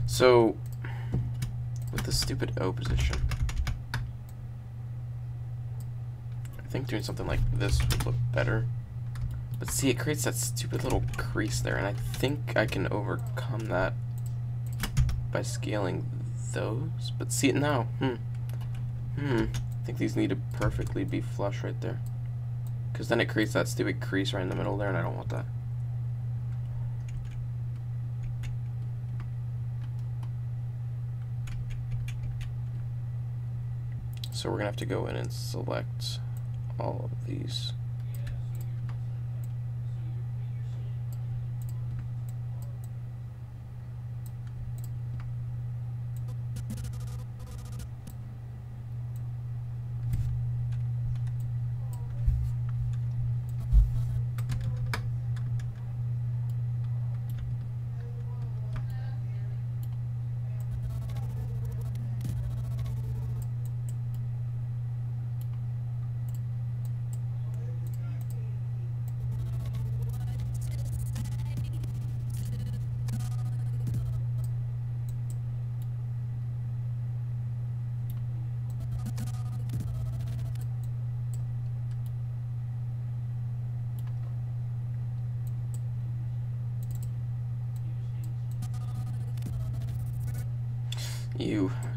So, with the stupid O position, I think doing something like this would look better. But see, it creates that stupid little crease there, and I think I can overcome that by scaling those. But see it now. I think these need to perfectly be flush right there, because then it creates that stupid crease right in the middle there, and I don't want that. So we're gonna have to go in and select all of these.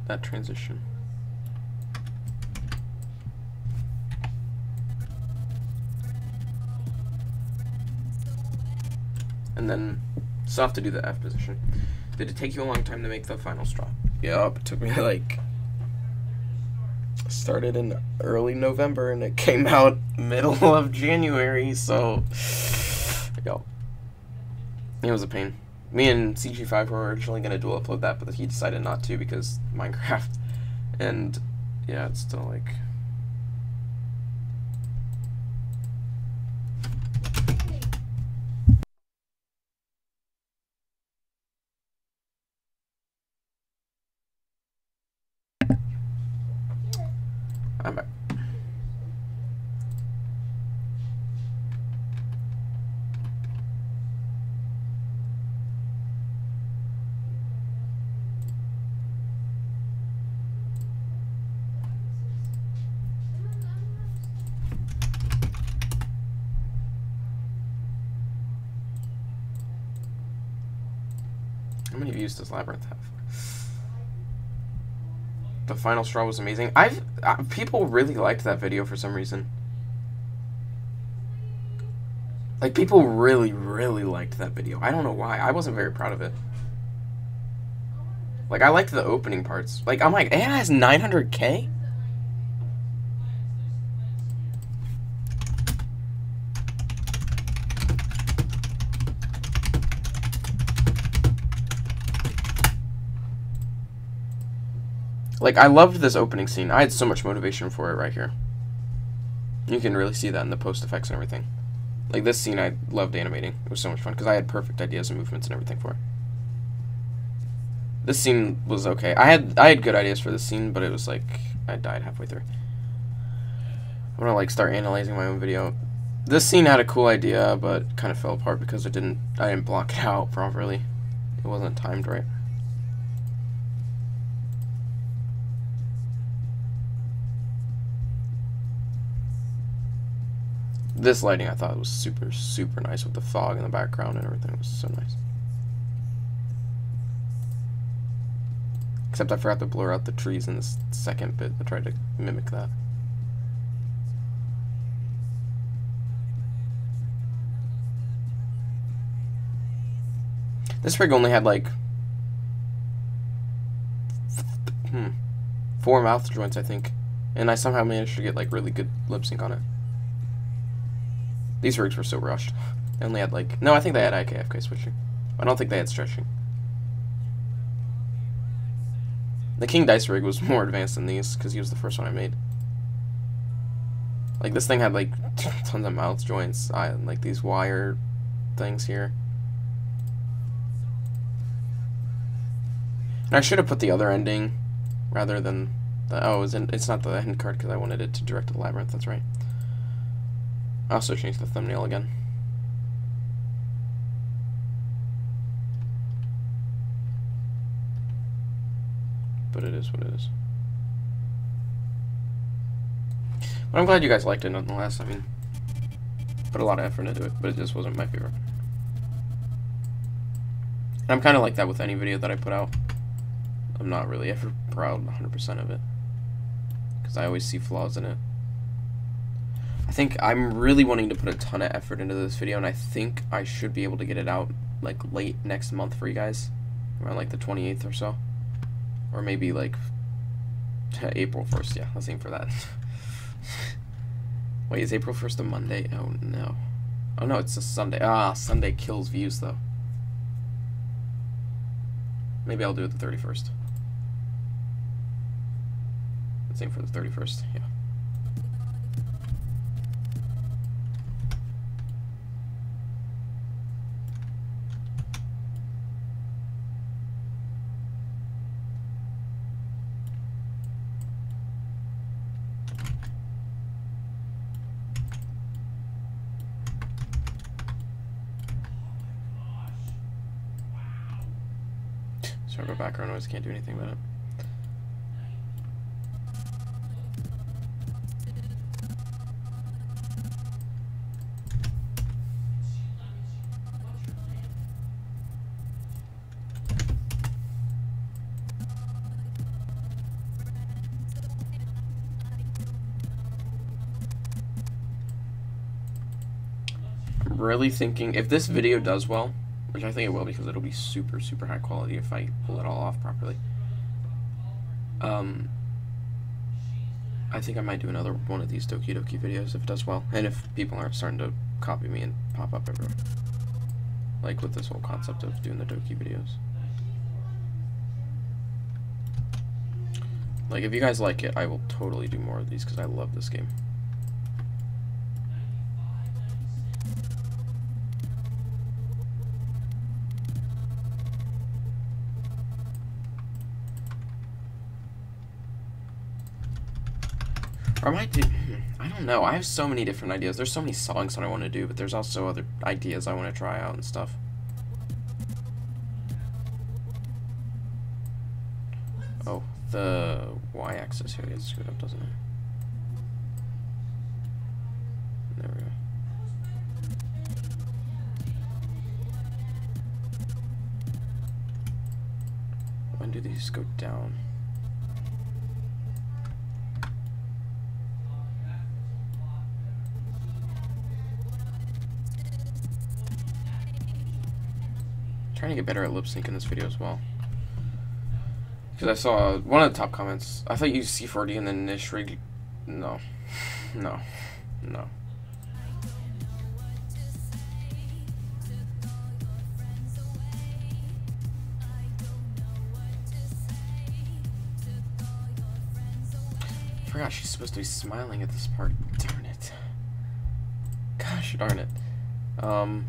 That transition. And then still have to do the F position. Did it take you a long time to make the final straw? Yup, it took me like, started in early November and it came out middle of January, so yo, it was a pain. Me and CG5 were originally going to dual upload that, but he decided not to because Minecraft. And yeah, it's still like... I'm back. How many views does Labyrinth have? The final straw was amazing. People really liked that video for some reason. Like, people really, really liked that video. I don't know why. I wasn't very proud of it. Like, I liked the opening parts. Like, I'm like, it has 900K? Like, I loved this opening scene. I had so much motivation for it right here. You can really see that in the post effects and everything. Like, this scene I loved animating. It was so much fun, because I had perfect ideas and movements and everything for it. This scene was okay. I had good ideas for this scene, but it was like, I died halfway through. I'm gonna, like, start analyzing my own video. This scene had a cool idea, but kind of fell apart because I didn't block it out properly. It wasn't timed right. This lighting I thought was super, super nice with the fog in the background and everything. It was so nice. Except I forgot to blur out the trees in this second bit. I tried to mimic that. This rig only had like 4 mouth joints, I think. And I somehow managed to get like really good lip sync on it. These rigs were so rushed. They only had like... No, I think they had IKFK switching. I don't think they had stretching. The King Dice rig was more advanced than these, because he was the first one I made. Like, this thing had like tons of mouth joints. Like these wire things here. And I should have put the other ending rather than the... Oh, it's not the end card because I wanted it to direct to the labyrinth. That's right. I also changed the thumbnail again. But it is what it is. But I'm glad you guys liked it nonetheless. I mean, put a lot of effort into it, but it just wasn't my favorite. And I'm kind of like that with any video that I put out. I'm not really ever proud 100% of it, because I always see flaws in it. I think I'm really wanting to put a ton of effort into this video, and I think I should be able to get it out like late next month for you guys, around like the 28th or so, or maybe like April 1st. Yeah, let's aim for that. Wait, is April 1st a Monday? Oh no. Oh no, it's a Sunday. Ah, Sunday kills views though. Maybe I'll do it the 31st. Let's aim for the 31st. Yeah. Sorry about background noise, can't do anything about it. I'm really thinking, if this video does well, which I think it will because it'll be super, super high quality if I pull it all off properly. I think I might do another one of these Doki Doki videos if it does well, and if people aren't starting to copy me and pop up everywhere. Like with this whole concept of doing the Doki videos. Like, if you guys like it, I will totally do more of these because I love this game. Or I might do... I don't know. I have so many different ideas. There's so many songs that I want to do, but there's also other ideas I want to try out and stuff. Oh, the y-axis here gets screwed up, doesn't it? There we go. When do these go down? Trying to get better at lip sync in this video as well. Because I saw one of the top comments. I thought you used C4D and then niche rig. No. No. No. I forgot she's supposed to be smiling at this part. Darn it. Gosh darn it. Darn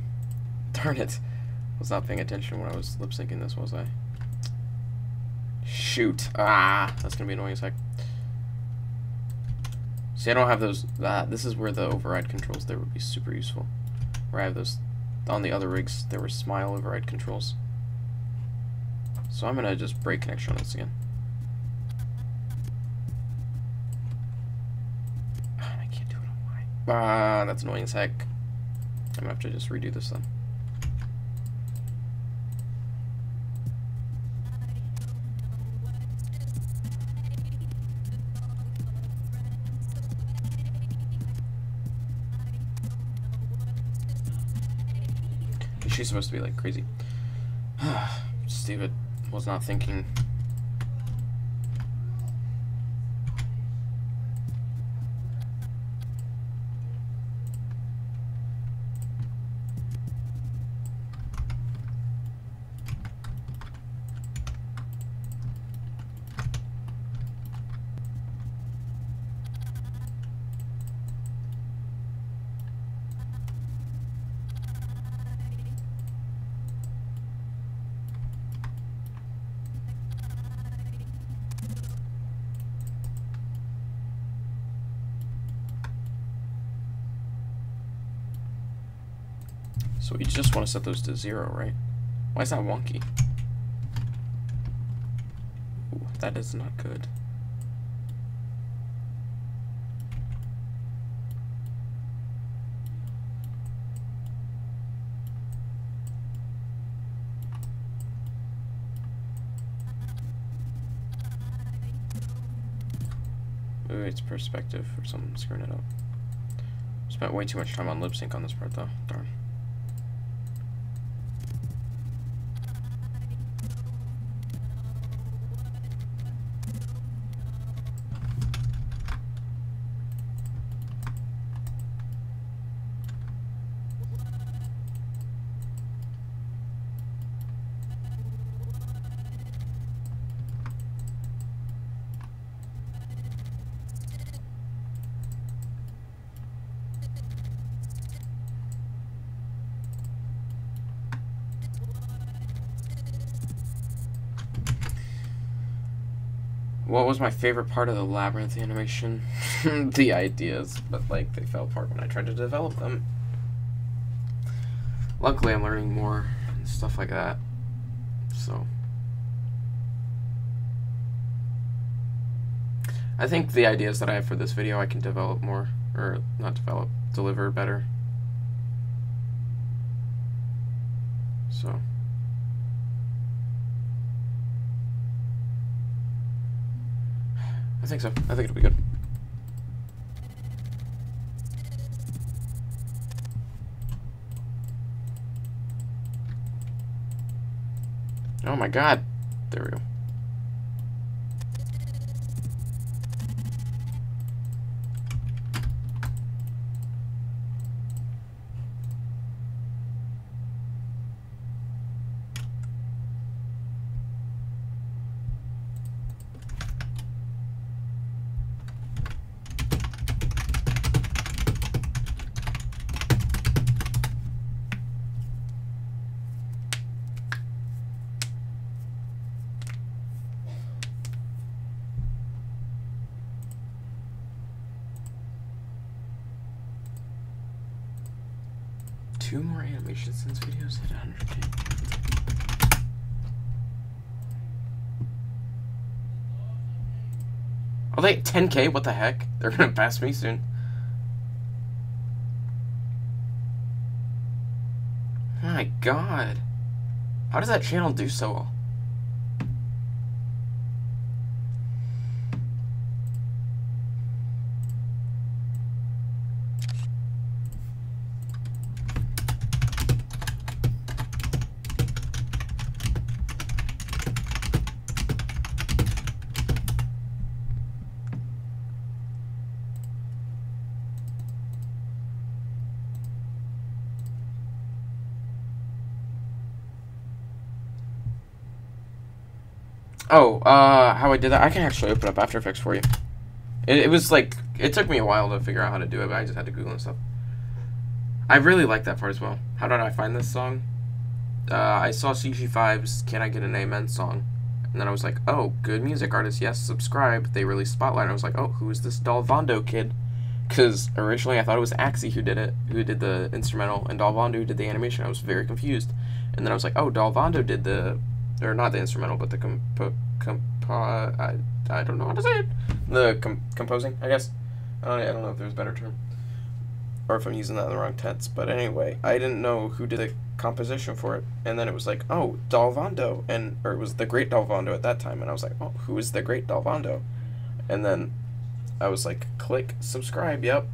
it. I was not paying attention when I was lip syncing this, was I? Shoot. Ah, that's gonna be annoying as heck. See, I don't have those. This is where the override controls there would be super useful. Where I have those on the other rigs, there were smile override controls. So I'm gonna just break connection on this again. I can't do it on my. Ah, that's annoying as heck. I'm gonna have to just redo this then. She's supposed to be like crazy. Steve was not thinking. So we just want to set those to 0, right? Why is that wonky? Ooh, that is not good. Ooh, it's perspective or something screwing it up. Spent way too much time on lip sync on this part though. Darn. What was my favorite part of the labyrinth animation? The ideas, but like they fell apart when I tried to develop them. Luckily I'm learning more and stuff like that, so I think the ideas that I have for this video I can develop more, or not develop, deliver better. So I think so. I think it'll be good. Oh my god. There we go. Two more animation sense videos hit 100K. Are they at 10K? What the heck? They're gonna pass me soon. My god. How does that channel do so well? Oh, how I did that? I can actually open up After Effects for you. It was like, it took me a while to figure out how to do it, but I just had to Google and stuff. I really like that part as well. How did I find this song? I saw CG5's Can I Get an Amen song. And then I was like, oh, good music artist, yes, subscribe. They released Spotlight. And I was like, oh, who is this Dalvondo kid? Because originally I thought it was Axie who did it, who did the instrumental, and Dalvondo who did the animation. I was very confused. And then I was like, oh, Dalvondo did the, or not the instrumental, but the I don't know how to say it. The composing, I guess. I don't know if there's a better term. Or if I'm using that in the wrong tense. But anyway, I didn't know who did the composition for it. And then it was like, oh, Dalvondo. Or it was the Great Dalvondo at that time. And I was like, oh, who is the Great Dalvondo? And then I was like, click, subscribe, yep.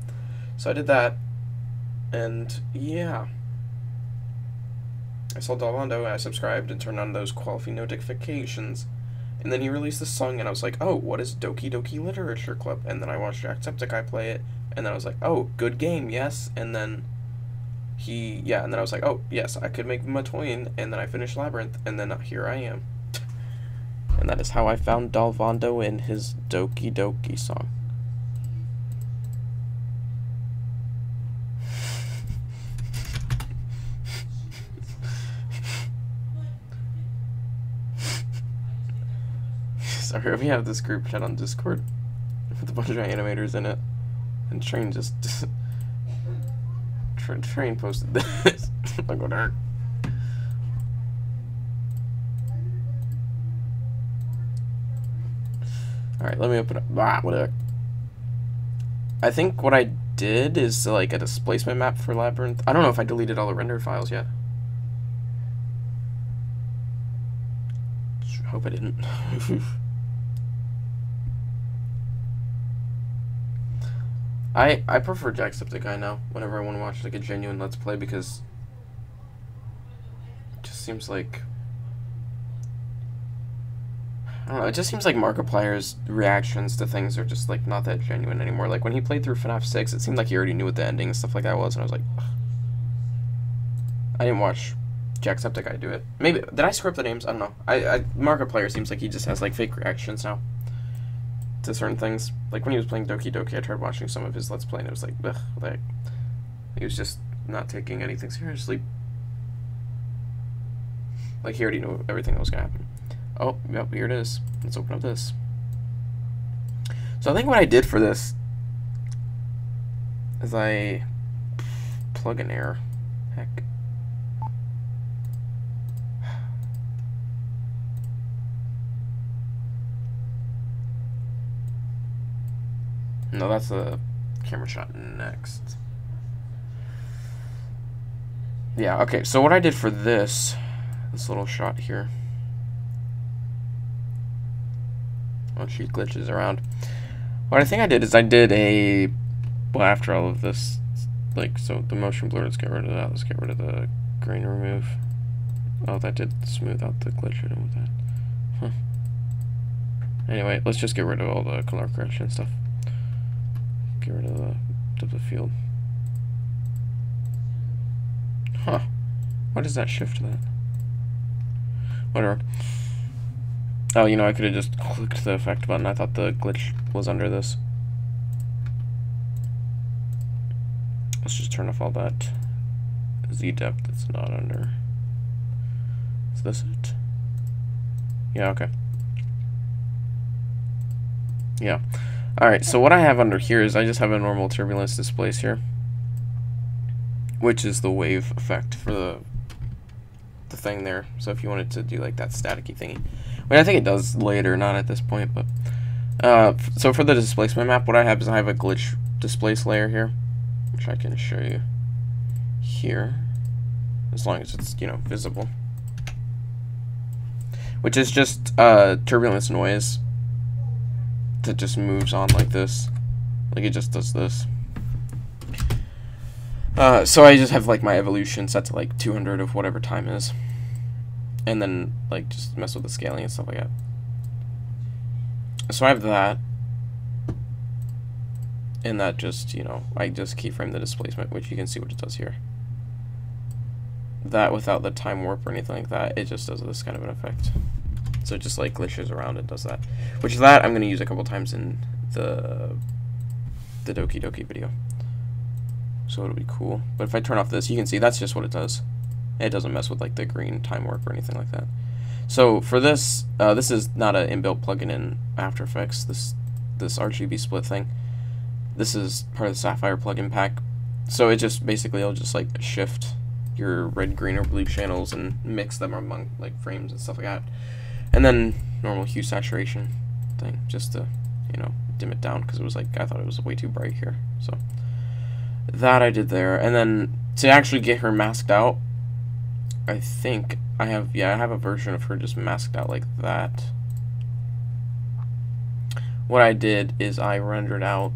So I did that. And yeah. I saw Dalvondo and I subscribed and turned on those quality notifications. And then he released the song and I was like, oh, what is Doki Doki Literature Club? And then I watched Jacksepticeye play it. And then I was like, oh, good game, yes. And then and then I was like, oh, yes, I could make Matoyan. And then I finished Labyrinth, and then here I am. And that is how I found Dalvondo in his Doki Doki song. Sorry, we have this group chat on Discord with a bunch of animators in it. And Train just Train posted this. Like what hurt. Alright, let me open up. Whatever. I think what I did is like a displacement map for Labyrinth. I don't know if I deleted all the render files yet. Hope I didn't. I prefer Jacksepticeye now whenever I want to watch like a genuine Let's Play, because it just seems like, I don't know, it just seems like Markiplier's reactions to things are just like not that genuine anymore. Like when he played through FNAF 6, it seemed like he already knew what the ending and stuff like that was, and I was like, ugh. I didn't watch Jacksepticeye do it. Maybe, did I screw up the names? I don't know. Markiplier seems like he just has like fake reactions now to certain things. Like when he was playing Doki Doki, I tried watching some of his Let's Play and it was like, ugh, like he was just not taking anything seriously. Like he already knew everything that was gonna happen. Oh, yep, here it is. Let's open up this. So I think what I did for this is I plug in error. Heck. No, that's a camera shot next. Yeah, okay, so what I did for this little shot here. Oh, she glitches around. What I think I did is I did a, well, after all of this, like, so the motion blur, let's get rid of that. Let's get rid of the grain remove. Oh, that did smooth out the glitch with that. Huh. Anyway, let's just get rid of all the color correction stuff. Get rid of the depth of field. Huh. Why does that shift that? Whatever. Oh, you know, I could have just clicked the effect button. I thought the glitch was under this. Let's just turn off all that Z depth that's not under. Is this it? Yeah, okay. Yeah. Alright, so what I have under here is I just have a normal turbulence displace here, which is the wave effect for the thing there. So if you wanted to do like that staticky thingy, I mean, I think it does later, not at this point, but so for the displacement map, what I have is I have a glitch displace layer here, which I can show you here, as long as it's, you know, visible, which is just turbulence noise that just moves on like this. Like it just does this. So I just have like my evolution set to like 200 of whatever time is. And then like just mess with the scaling and stuff like that. So I have that. And that just, you know, I just keyframe the displacement, which you can see what it does here. That without the time warp or anything like that, it just does this kind of an effect. So it just like glitches around and does that. Which that I'm going to use a couple times in the Doki Doki video. so it'll be cool. But if I turn off this, you can see that's just what it does. It doesn't mess with like the green time warp or anything like that. So for this, this is not an inbuilt plugin in After Effects, this RGB split thing. This is part of the Sapphire plugin pack. So it just basically, it'll just like shift your red, green, or blue channels and mix them among like frames and stuff like that. And then normal hue saturation thing, just to, you know, dim it down, because it was like, I thought it was way too bright here. So that I did there. And then to actually get her masked out, I think I have, yeah, I have a version of her just masked out like that. What I did is I rendered out,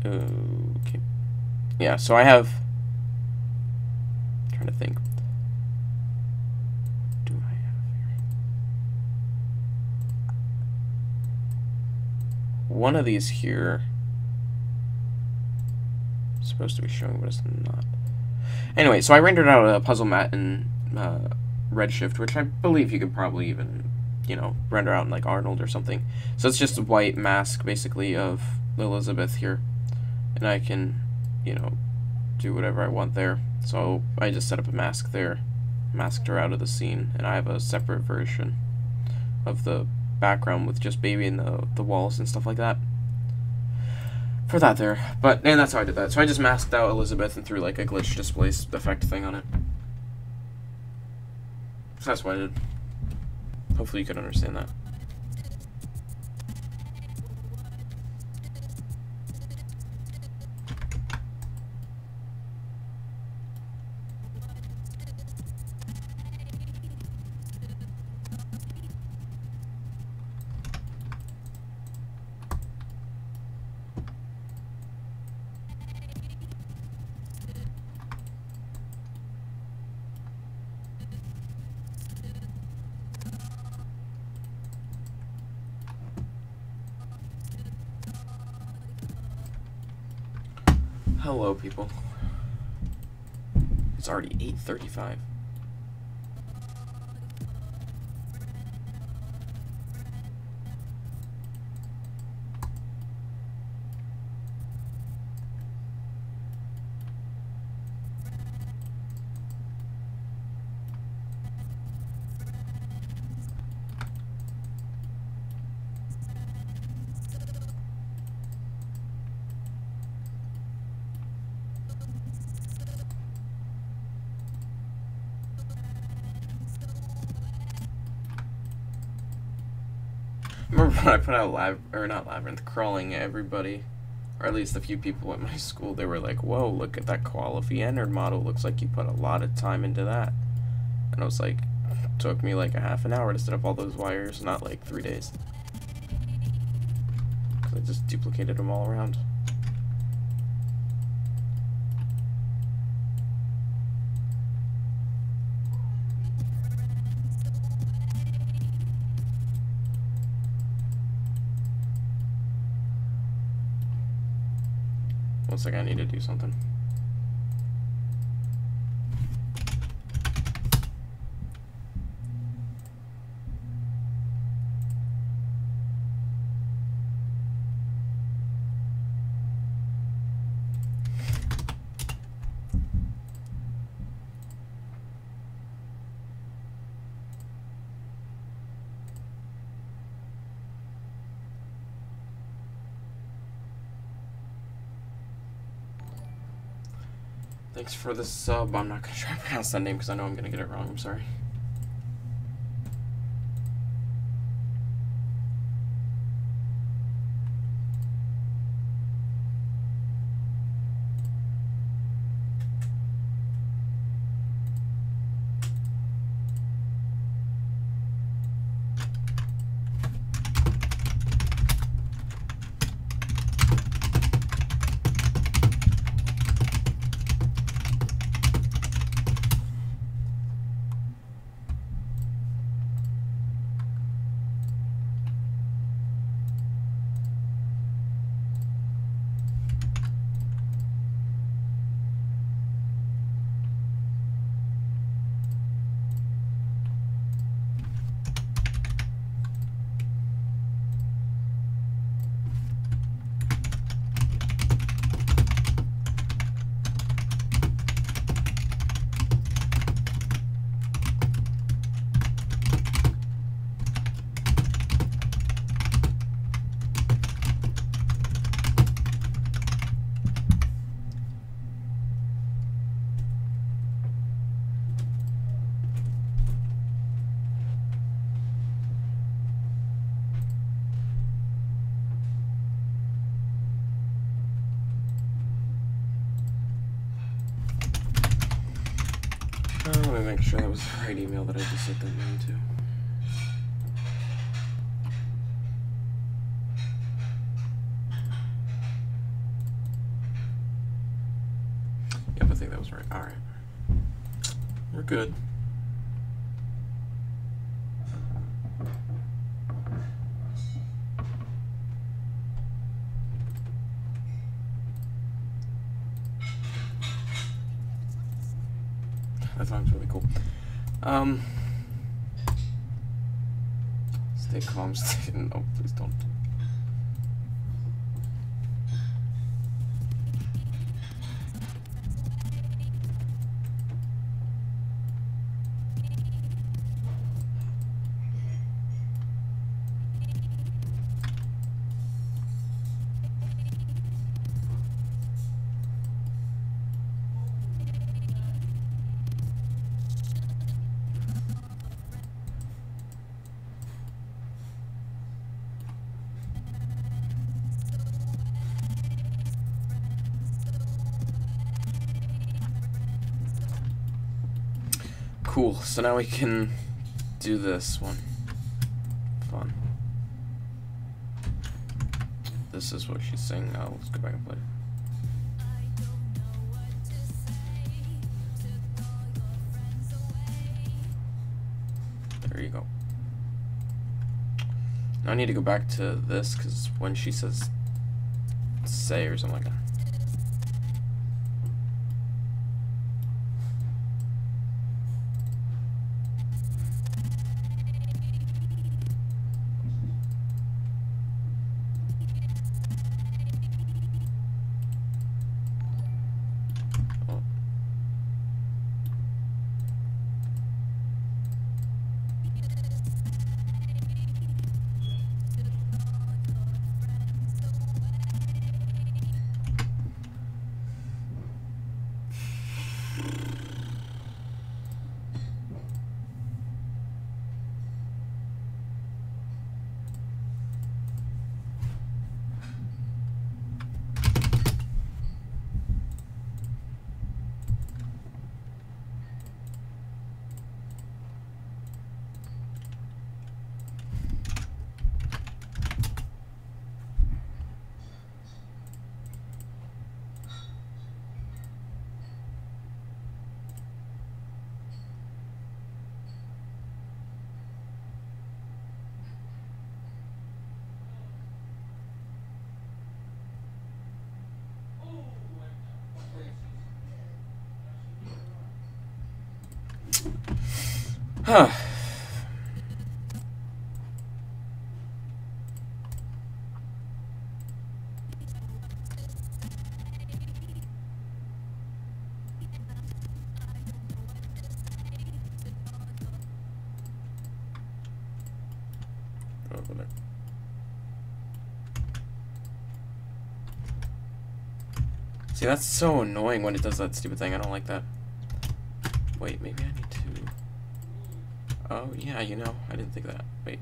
okay, yeah, so I have, I'm trying to think, do I have here? One of these here is supposed to be showing, but it's not. Anyway, so I rendered out a puzzle mat in Redshift, which I believe you could probably even, you know, render out in like Arnold or something. So it's just a white mask basically of Elizabeth here, and I can, you know, do whatever I want there. So I just set up a mask there, masked her out of the scene, and I have a separate version of the background with just baby in the walls and stuff like that for that there. And that's how I did that. So I just masked out Elizabeth and threw like a glitch displace effect thing on it. So that's what I did. Hopefully you could understand that. Hello, people. It's already 8:35. Remember when I put out not Labyrinth, Crawling, everybody, or at least a few people at my school, they were like, whoa, look at that quality entered model, looks like you put a lot of time into that. And I was like, it took me like a half an hour to set up all those wires, not like 3 days. Because I just duplicated them all around. Looks like I need to do something. Thanks for the sub. I'm not going to try to pronounce that name because I know I'm going to get it wrong. I'm sorry. Let me make sure that was the right email that I just sent them into. Yep, I think that was right. Alright. We're good. That song's really cool. Stay calm, stay... No, please don't. Cool, so now we can do this one. Fun. This is what she's saying now. Let's go back and play it. There you go. Now I need to go back to this, because when she says say or something like that. Huh. Over there. See, that's so annoying when it does that stupid thing. I don't like that. Wait, maybe I need to... Oh, yeah, you know, I didn't think of that. Wait.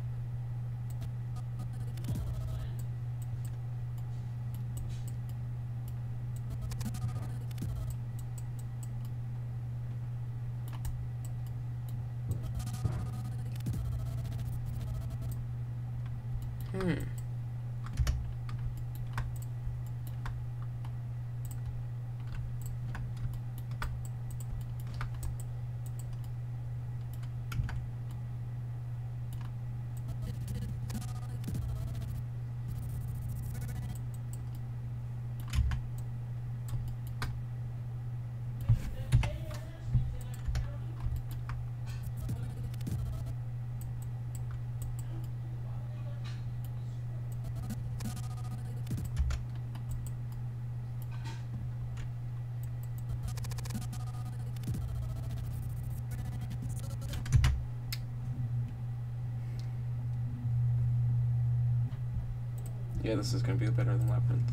Yeah, this is gonna be better than Labyrinth.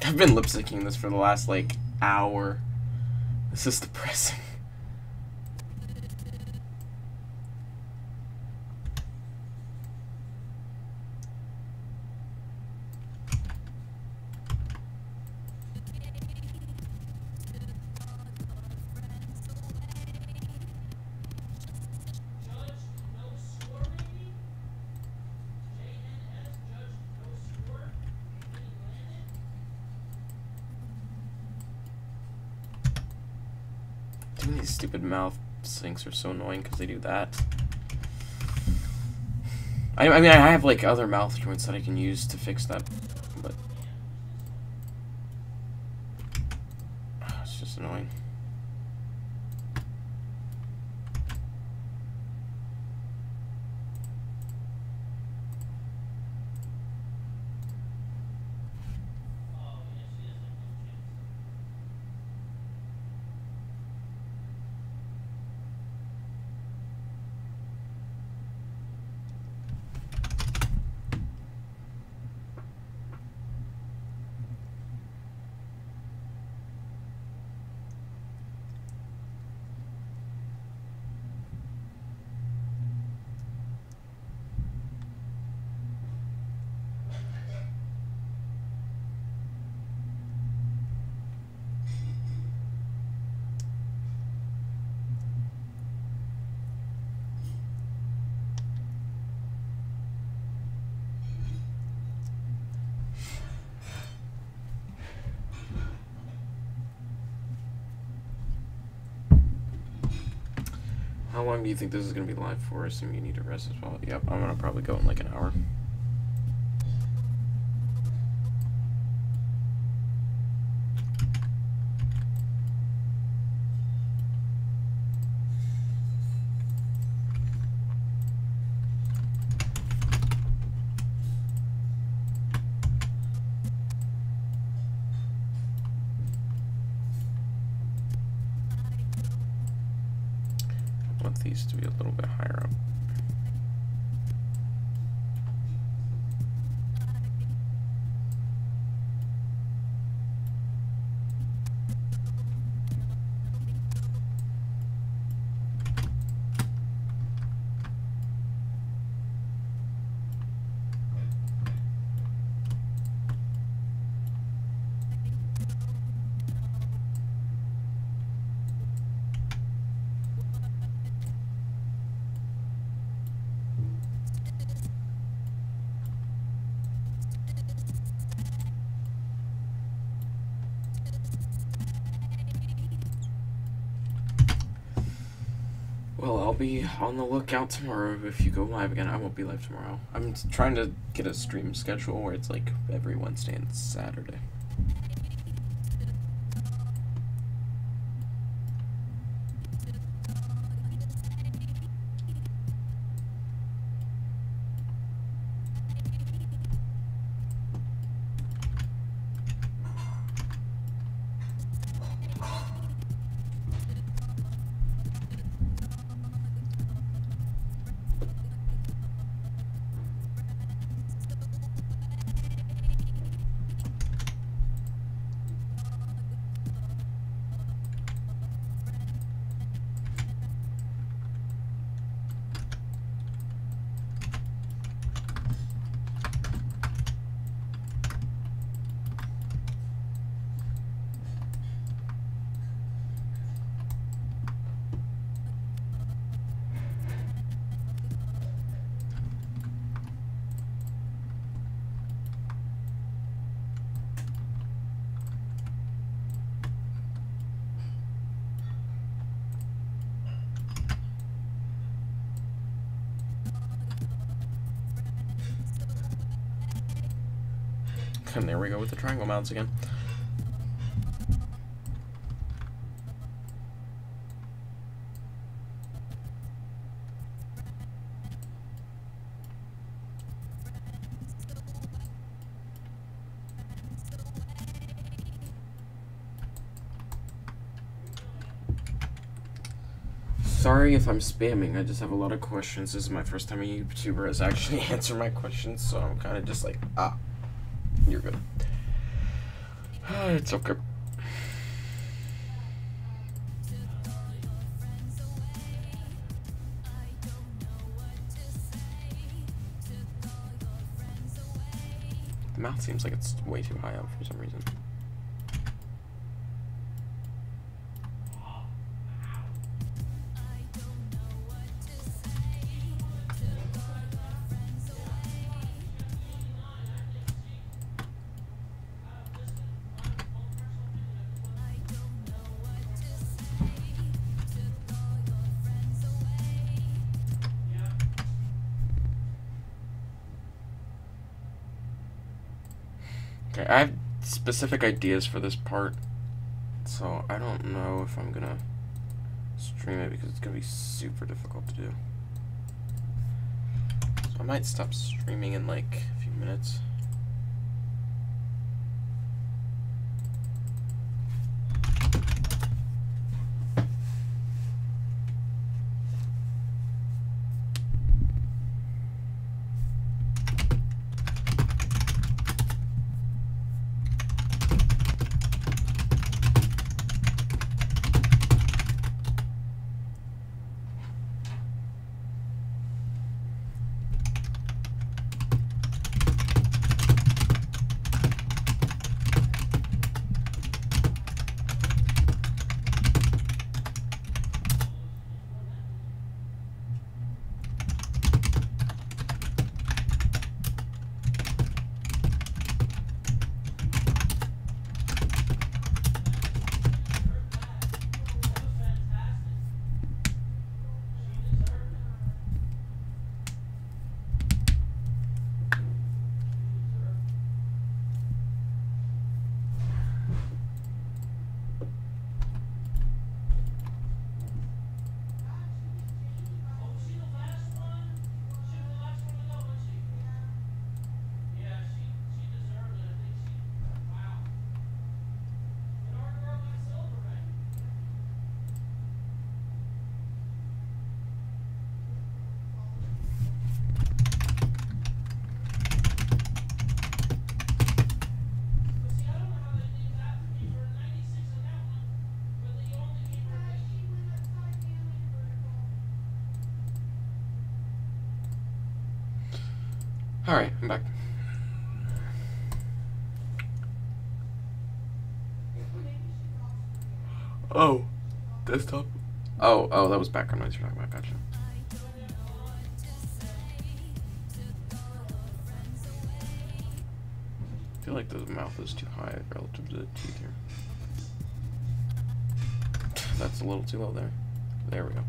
I've been lip syncing this for the last like hour. This is depressing. These stupid mouth syncs are so annoying because they do that. I mean, I have like other mouth joints that I can use to fix that, but it's just annoying. How long do you think this is going to be live for? Assume you need to rest as well. Yep, I'm going to probably go in like an hour. I want these to be a little bit higher up. Well, I'll be on the lookout tomorrow if you go live again. I won't be live tomorrow. I'm trying to get a stream schedule where it's like every Wednesday and Saturday. And there we go with the triangle mounts again. Sorry if I'm spamming, I just have a lot of questions. This is my first time a YouTuber has actually answered my questions, so I'm kind of just like, you're good. It's okay. The mouth seems like it's way too high up for some reason. Okay, I have specific ideas for this part, so I don't know if I'm gonna stream it because it's gonna be super difficult to do. So I might stop streaming in like a few minutes. Alright, I'm back. Oh, desktop. Oh, that was background noise you're talking about. Gotcha. I feel like the mouth is too high relative to the teeth here. That's a little too low there. There we go.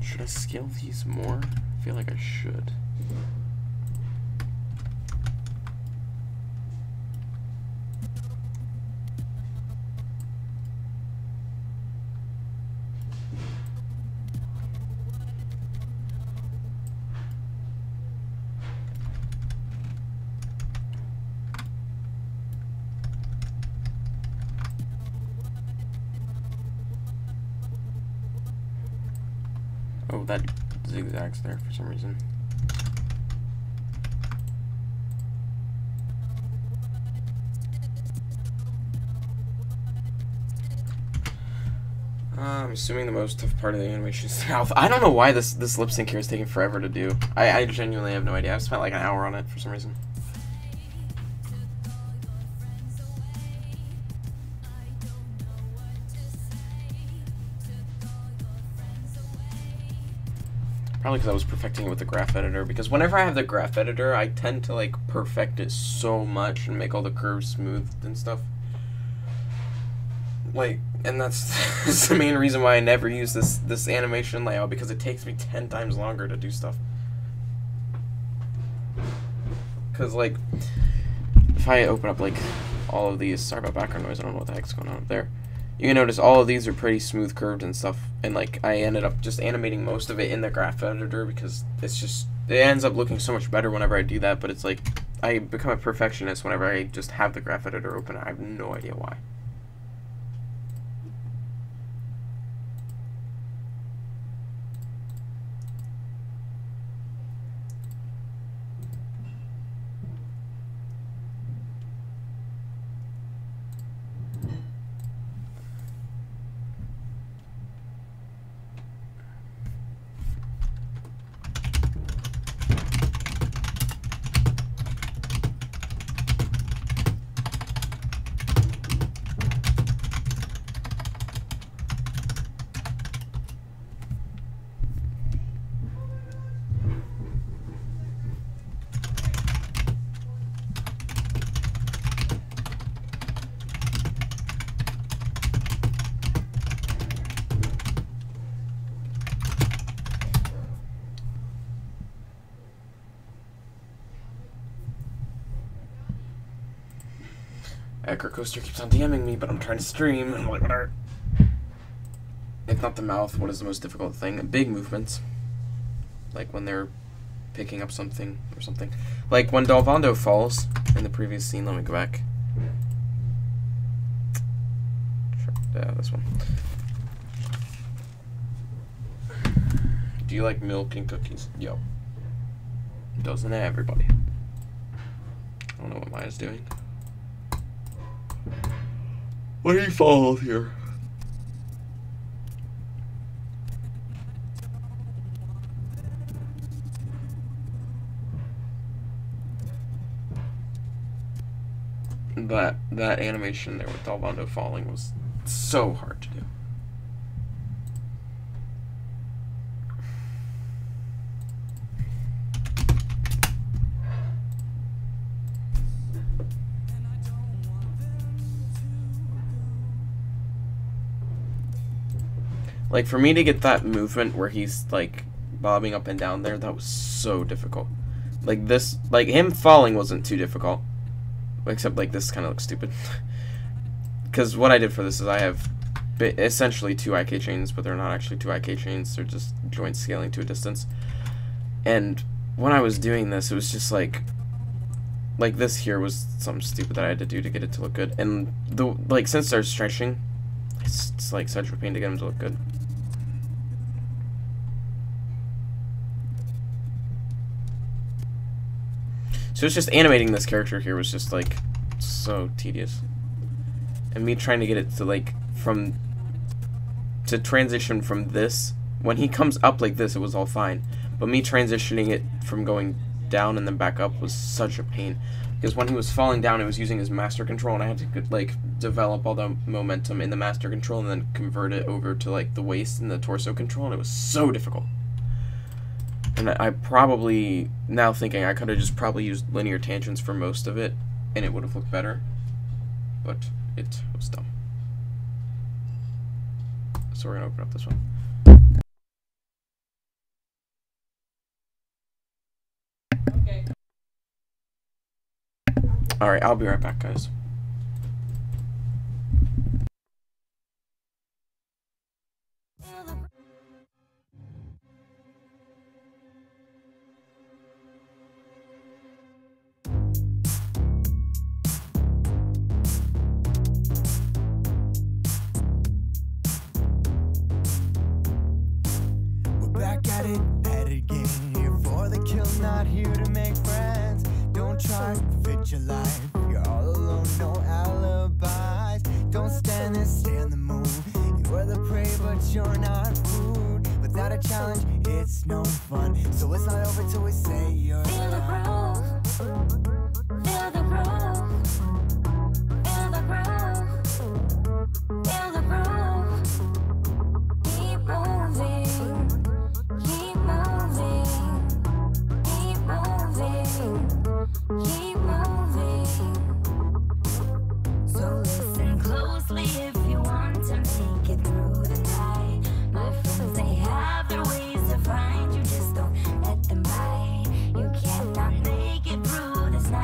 Should I scale these more? I feel like I should. Oh, that zigzags there for some reason. I'm assuming the most tough part of the animation is the mouth. I don't know why this lip sync here is taking forever to do. I genuinely have no idea. I've spent like an hour on it for some reason. Probably because I was perfecting it with the graph editor, because whenever I have the graph editor, I tend to like perfect it so much and make all the curves smooth and stuff. Like, and that's the main reason why I never use this animation layout, because it takes me 10 times longer to do stuff. Because like, if I open up like all of these, sorry about background noise, I don't know what the heck's going on up there. You can notice all of these are pretty smooth curved and stuff, and like I ended up just animating most of it in the graph editor because it's just, it ends up looking so much better whenever I do that, but it's like I become a perfectionist whenever I just have the graph editor open. I have no idea why. Ecker Coaster keeps on DMing me, but I'm trying to stream. I'm like, whatever. If not the mouth, what is the most difficult thing? Big movements. Like when they're picking up something or something. Like when Dalvando falls in the previous scene. Let me go back. Yeah, this one. Do you like milk and cookies? Yo. Doesn't everybody? I don't know what Maya's doing. What do you follow here? That animation there with Dalvando falling was so hard to do. Like, for me to get that movement where he's, like, bobbing up and down there, that was so difficult. Like, this, like, him falling wasn't too difficult. Except, like, this kind of looks stupid. Because what I did for this is I have essentially 2 IK chains, but they're not actually 2 IK chains. They're just joint scaling to a distance. And when I was doing this, it was just, like this here was something stupid that I had to do to get it to look good. And, like, since they're stretching, it's like such a pain to get them to look good. So it's just animating this character here was just like so tedious. And me trying to get it to like to transition from this. When he comes up like this, it was all fine. But me transitioning it from going down and then back up was such a pain. Because when he was falling down, it was using his master control, and I had to like develop all the momentum in the master control and then convert it over to like the waist and the torso control, and it was so difficult. And I probably, now thinking, I could have just probably used linear tangents for most of it, and it would have looked better. But it was dumb. So we're going to open up this one. Okay. Alright, I'll be right back, guys. At it again, here for the kill, not here to make friends. Don't try to fit your life, you're all alone, no alibis. Don't stand and stay on the move. You are the prey, but you're not food. Without a challenge, it's no fun. So it's not over till we say you're feel the groove, feel the groove, feel the groove, feel the groove. Keep moving. Keep moving. So listen closely if you want to make it through the night. My friends, they have their ways to find you, just don't let them bite. You cannot make it through this night.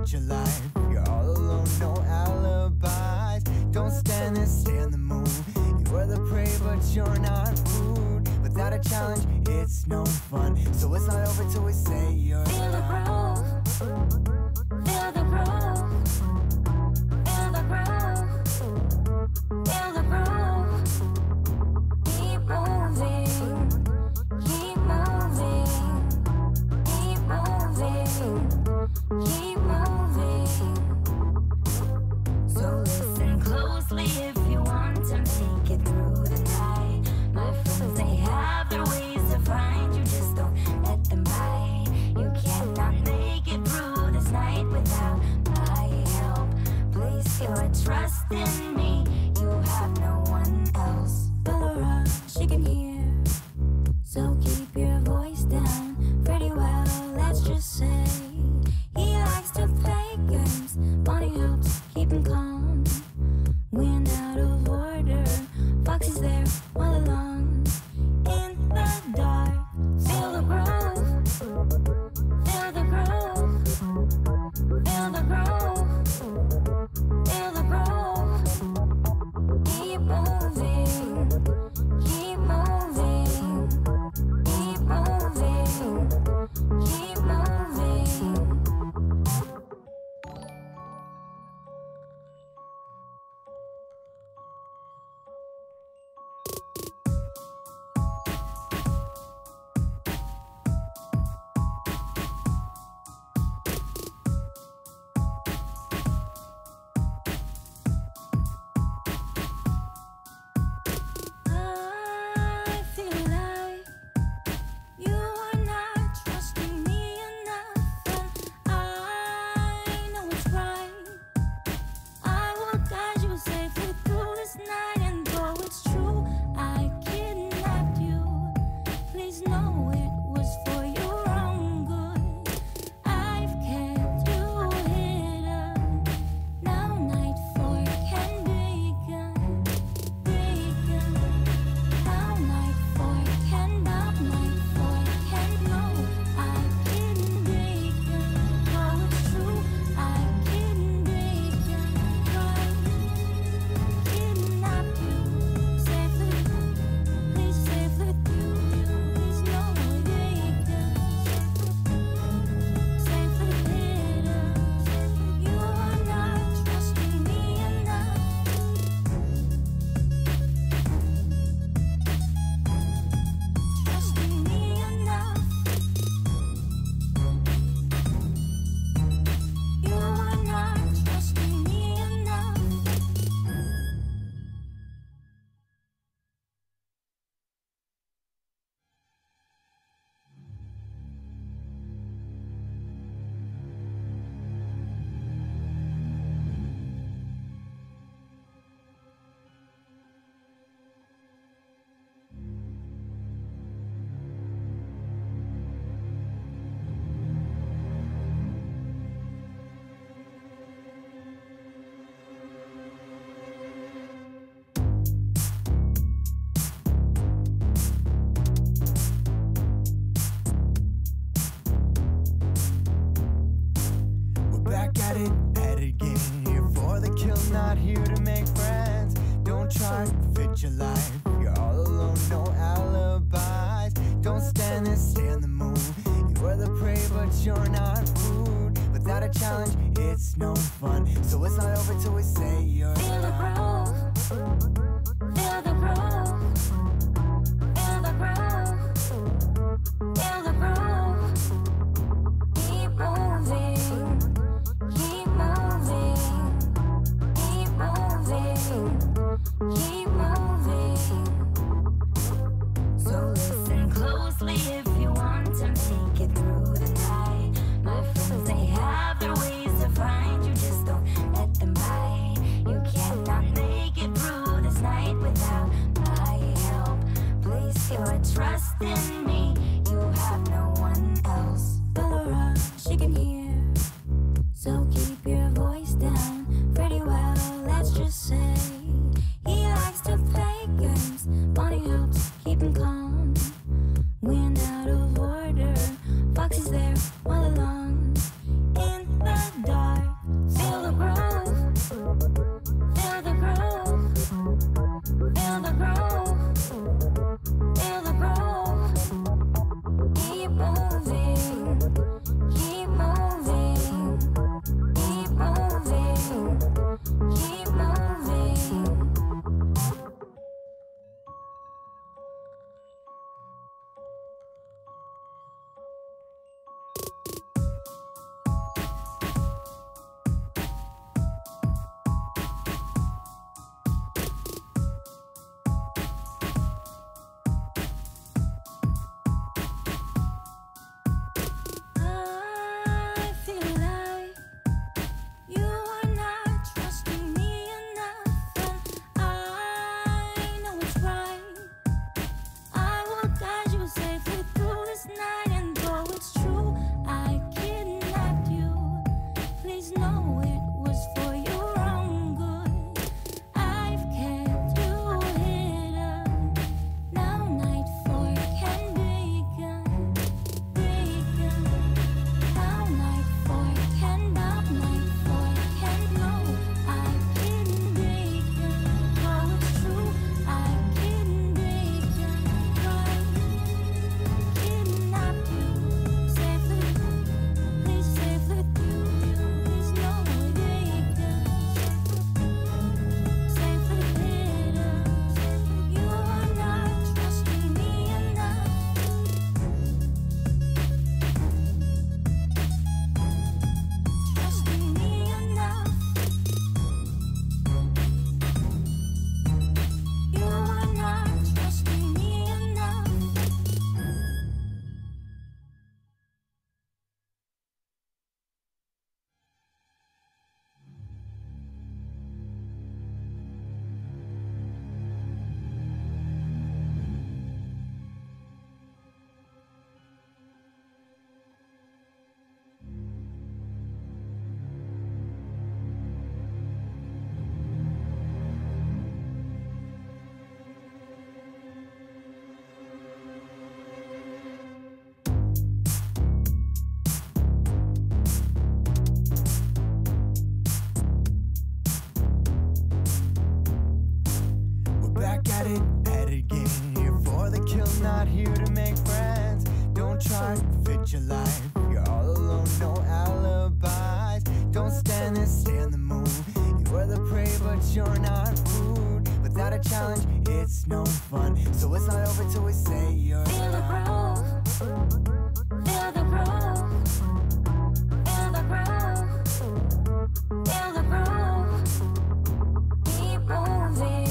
fit your life. You're all alone, no alibis. Don't stand there, stay on the move. You are the prey, but you're not food. Without a challenge, it's no fun. So it's not over till we say you're Feel the groove. Feel the groove. Feel the groove. Feel the groove. Keep moving. Keep moving. Keep moving. Keep moving. So listen closely if you want to make it through the night. My friends, they have their ways to find you, just don't let them bite. You cannot make it through this night without my help. Place your trust in me, you have no one else. Laura, she can hear, so keep your voice down pretty well, let's just say. He likes to play games, money helps keep him calm. When out of order, Foxy's there all along. In the dark, feel the groove. Feel the groove. Feel the groove. Feel the groove. Keep moving. Keep moving. Keep moving. Keep moving. I feel like you are not trusting me enough, and I know it's right. I will guide you safely through this night, and though it's true I kidnapped you, please know it was for your own good. I've kept you hidden, now nightfall can begin. Now nightfall can know I've hidden breaking. Though it's true I kidnapped you safely, please safely through. Please know it safely hidden. You are not trusting me enough. Trusting me enough. You are not trusting me enough. We're back at it again. Here for the kill, not here to make friends. Don't try to fit your life. You're all alone, no alibis. Don't stand there, stay on the move. You are the prey, but you're not food. Without a challenge, it's no fun. So it's not over till we say you're Feel the groove. Feel the groove. Feel the groove. Feel the groove. Keep moving. Keep moving. Keep moving. Keep moving. So listen closely if you want to make it through the night. My friends, they have their ways to find you, just don't let them bite. You cannot make it through this night with it at it again. Here for the kill, not here to make friends. Don't try to fit your life. You're all alone, no alibis. Don't stand there, stay on the move. You are the prey, but you're not food. Without a challenge, it's no fun. So it's not over till we say you're Feel the groove. Feel the groove. Feel the groove. Feel the groove. Keep moving.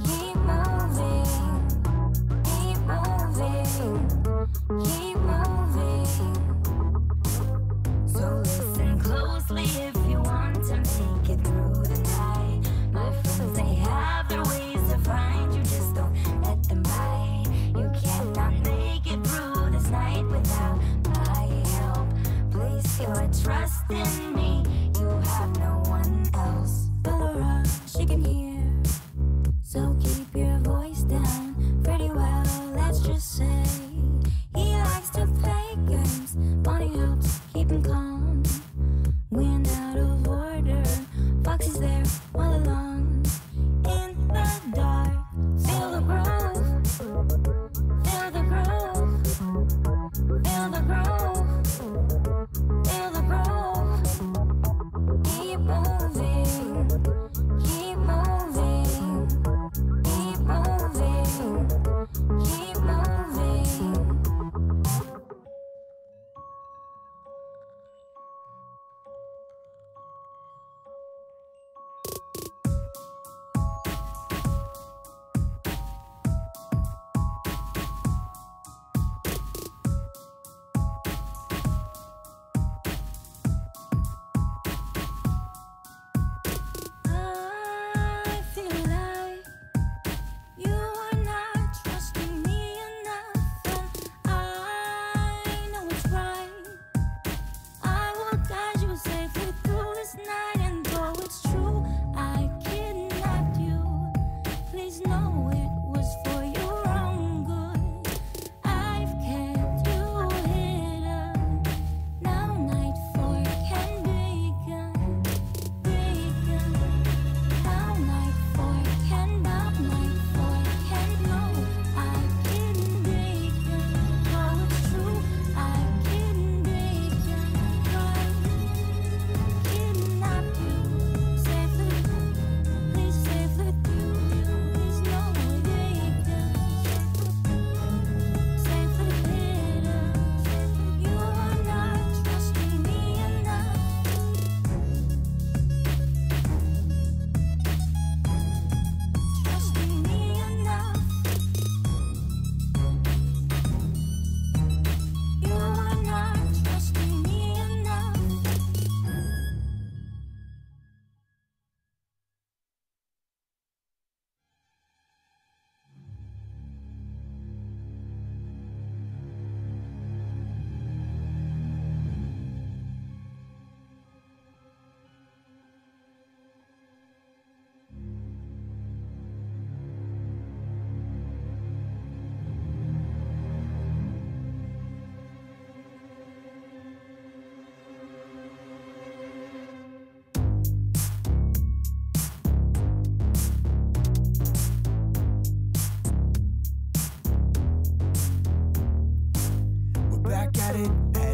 Keep moving. Keep moving. Keep moving. So listen closely if you want to make it through the night. My friends, they have their ways to find you, just don't let them bite. You cannot make it through this night without my help. Place your trust in me, you have no one else. Laura, she can hear, so keep your voice down pretty well, let's just say. He likes to play games, money helps keep him calm. When out of order, Foxy's there all along. In the dark, feel the groove. Feel the groove. Feel the groove. Feel the groove. Keep moving. Keep moving. Keep moving. Keep moving. I feel like you are not trusting me enough, and I know it's right. I will guide you safely through this night, and though it's true I kidnapped you, please know it was for your own good. I've kept you hidden. Now nightfall can begin. Now nightfall can know I didn't break it. Though it's true I didn't break it. Kidnap you safely, please safely through. Please know they can safely hidden. You are not trusting me enough. Trusting me enough. You are not trusting me enough. We're back at it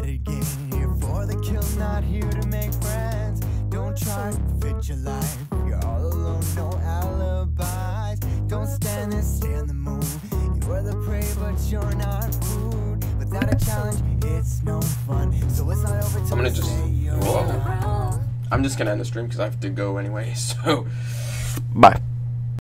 again. Here for the kill, not here to make friends. Don't try to fit your life. You're all alone, no alibis. Don't stand there, stay on the move. You are the prey, but you're not food. Without a challenge, it's no fun. So it's not over till I'm gonna we just. say you're Whoa. I'm just gonna end the stream because I have to go anyway. So, bye.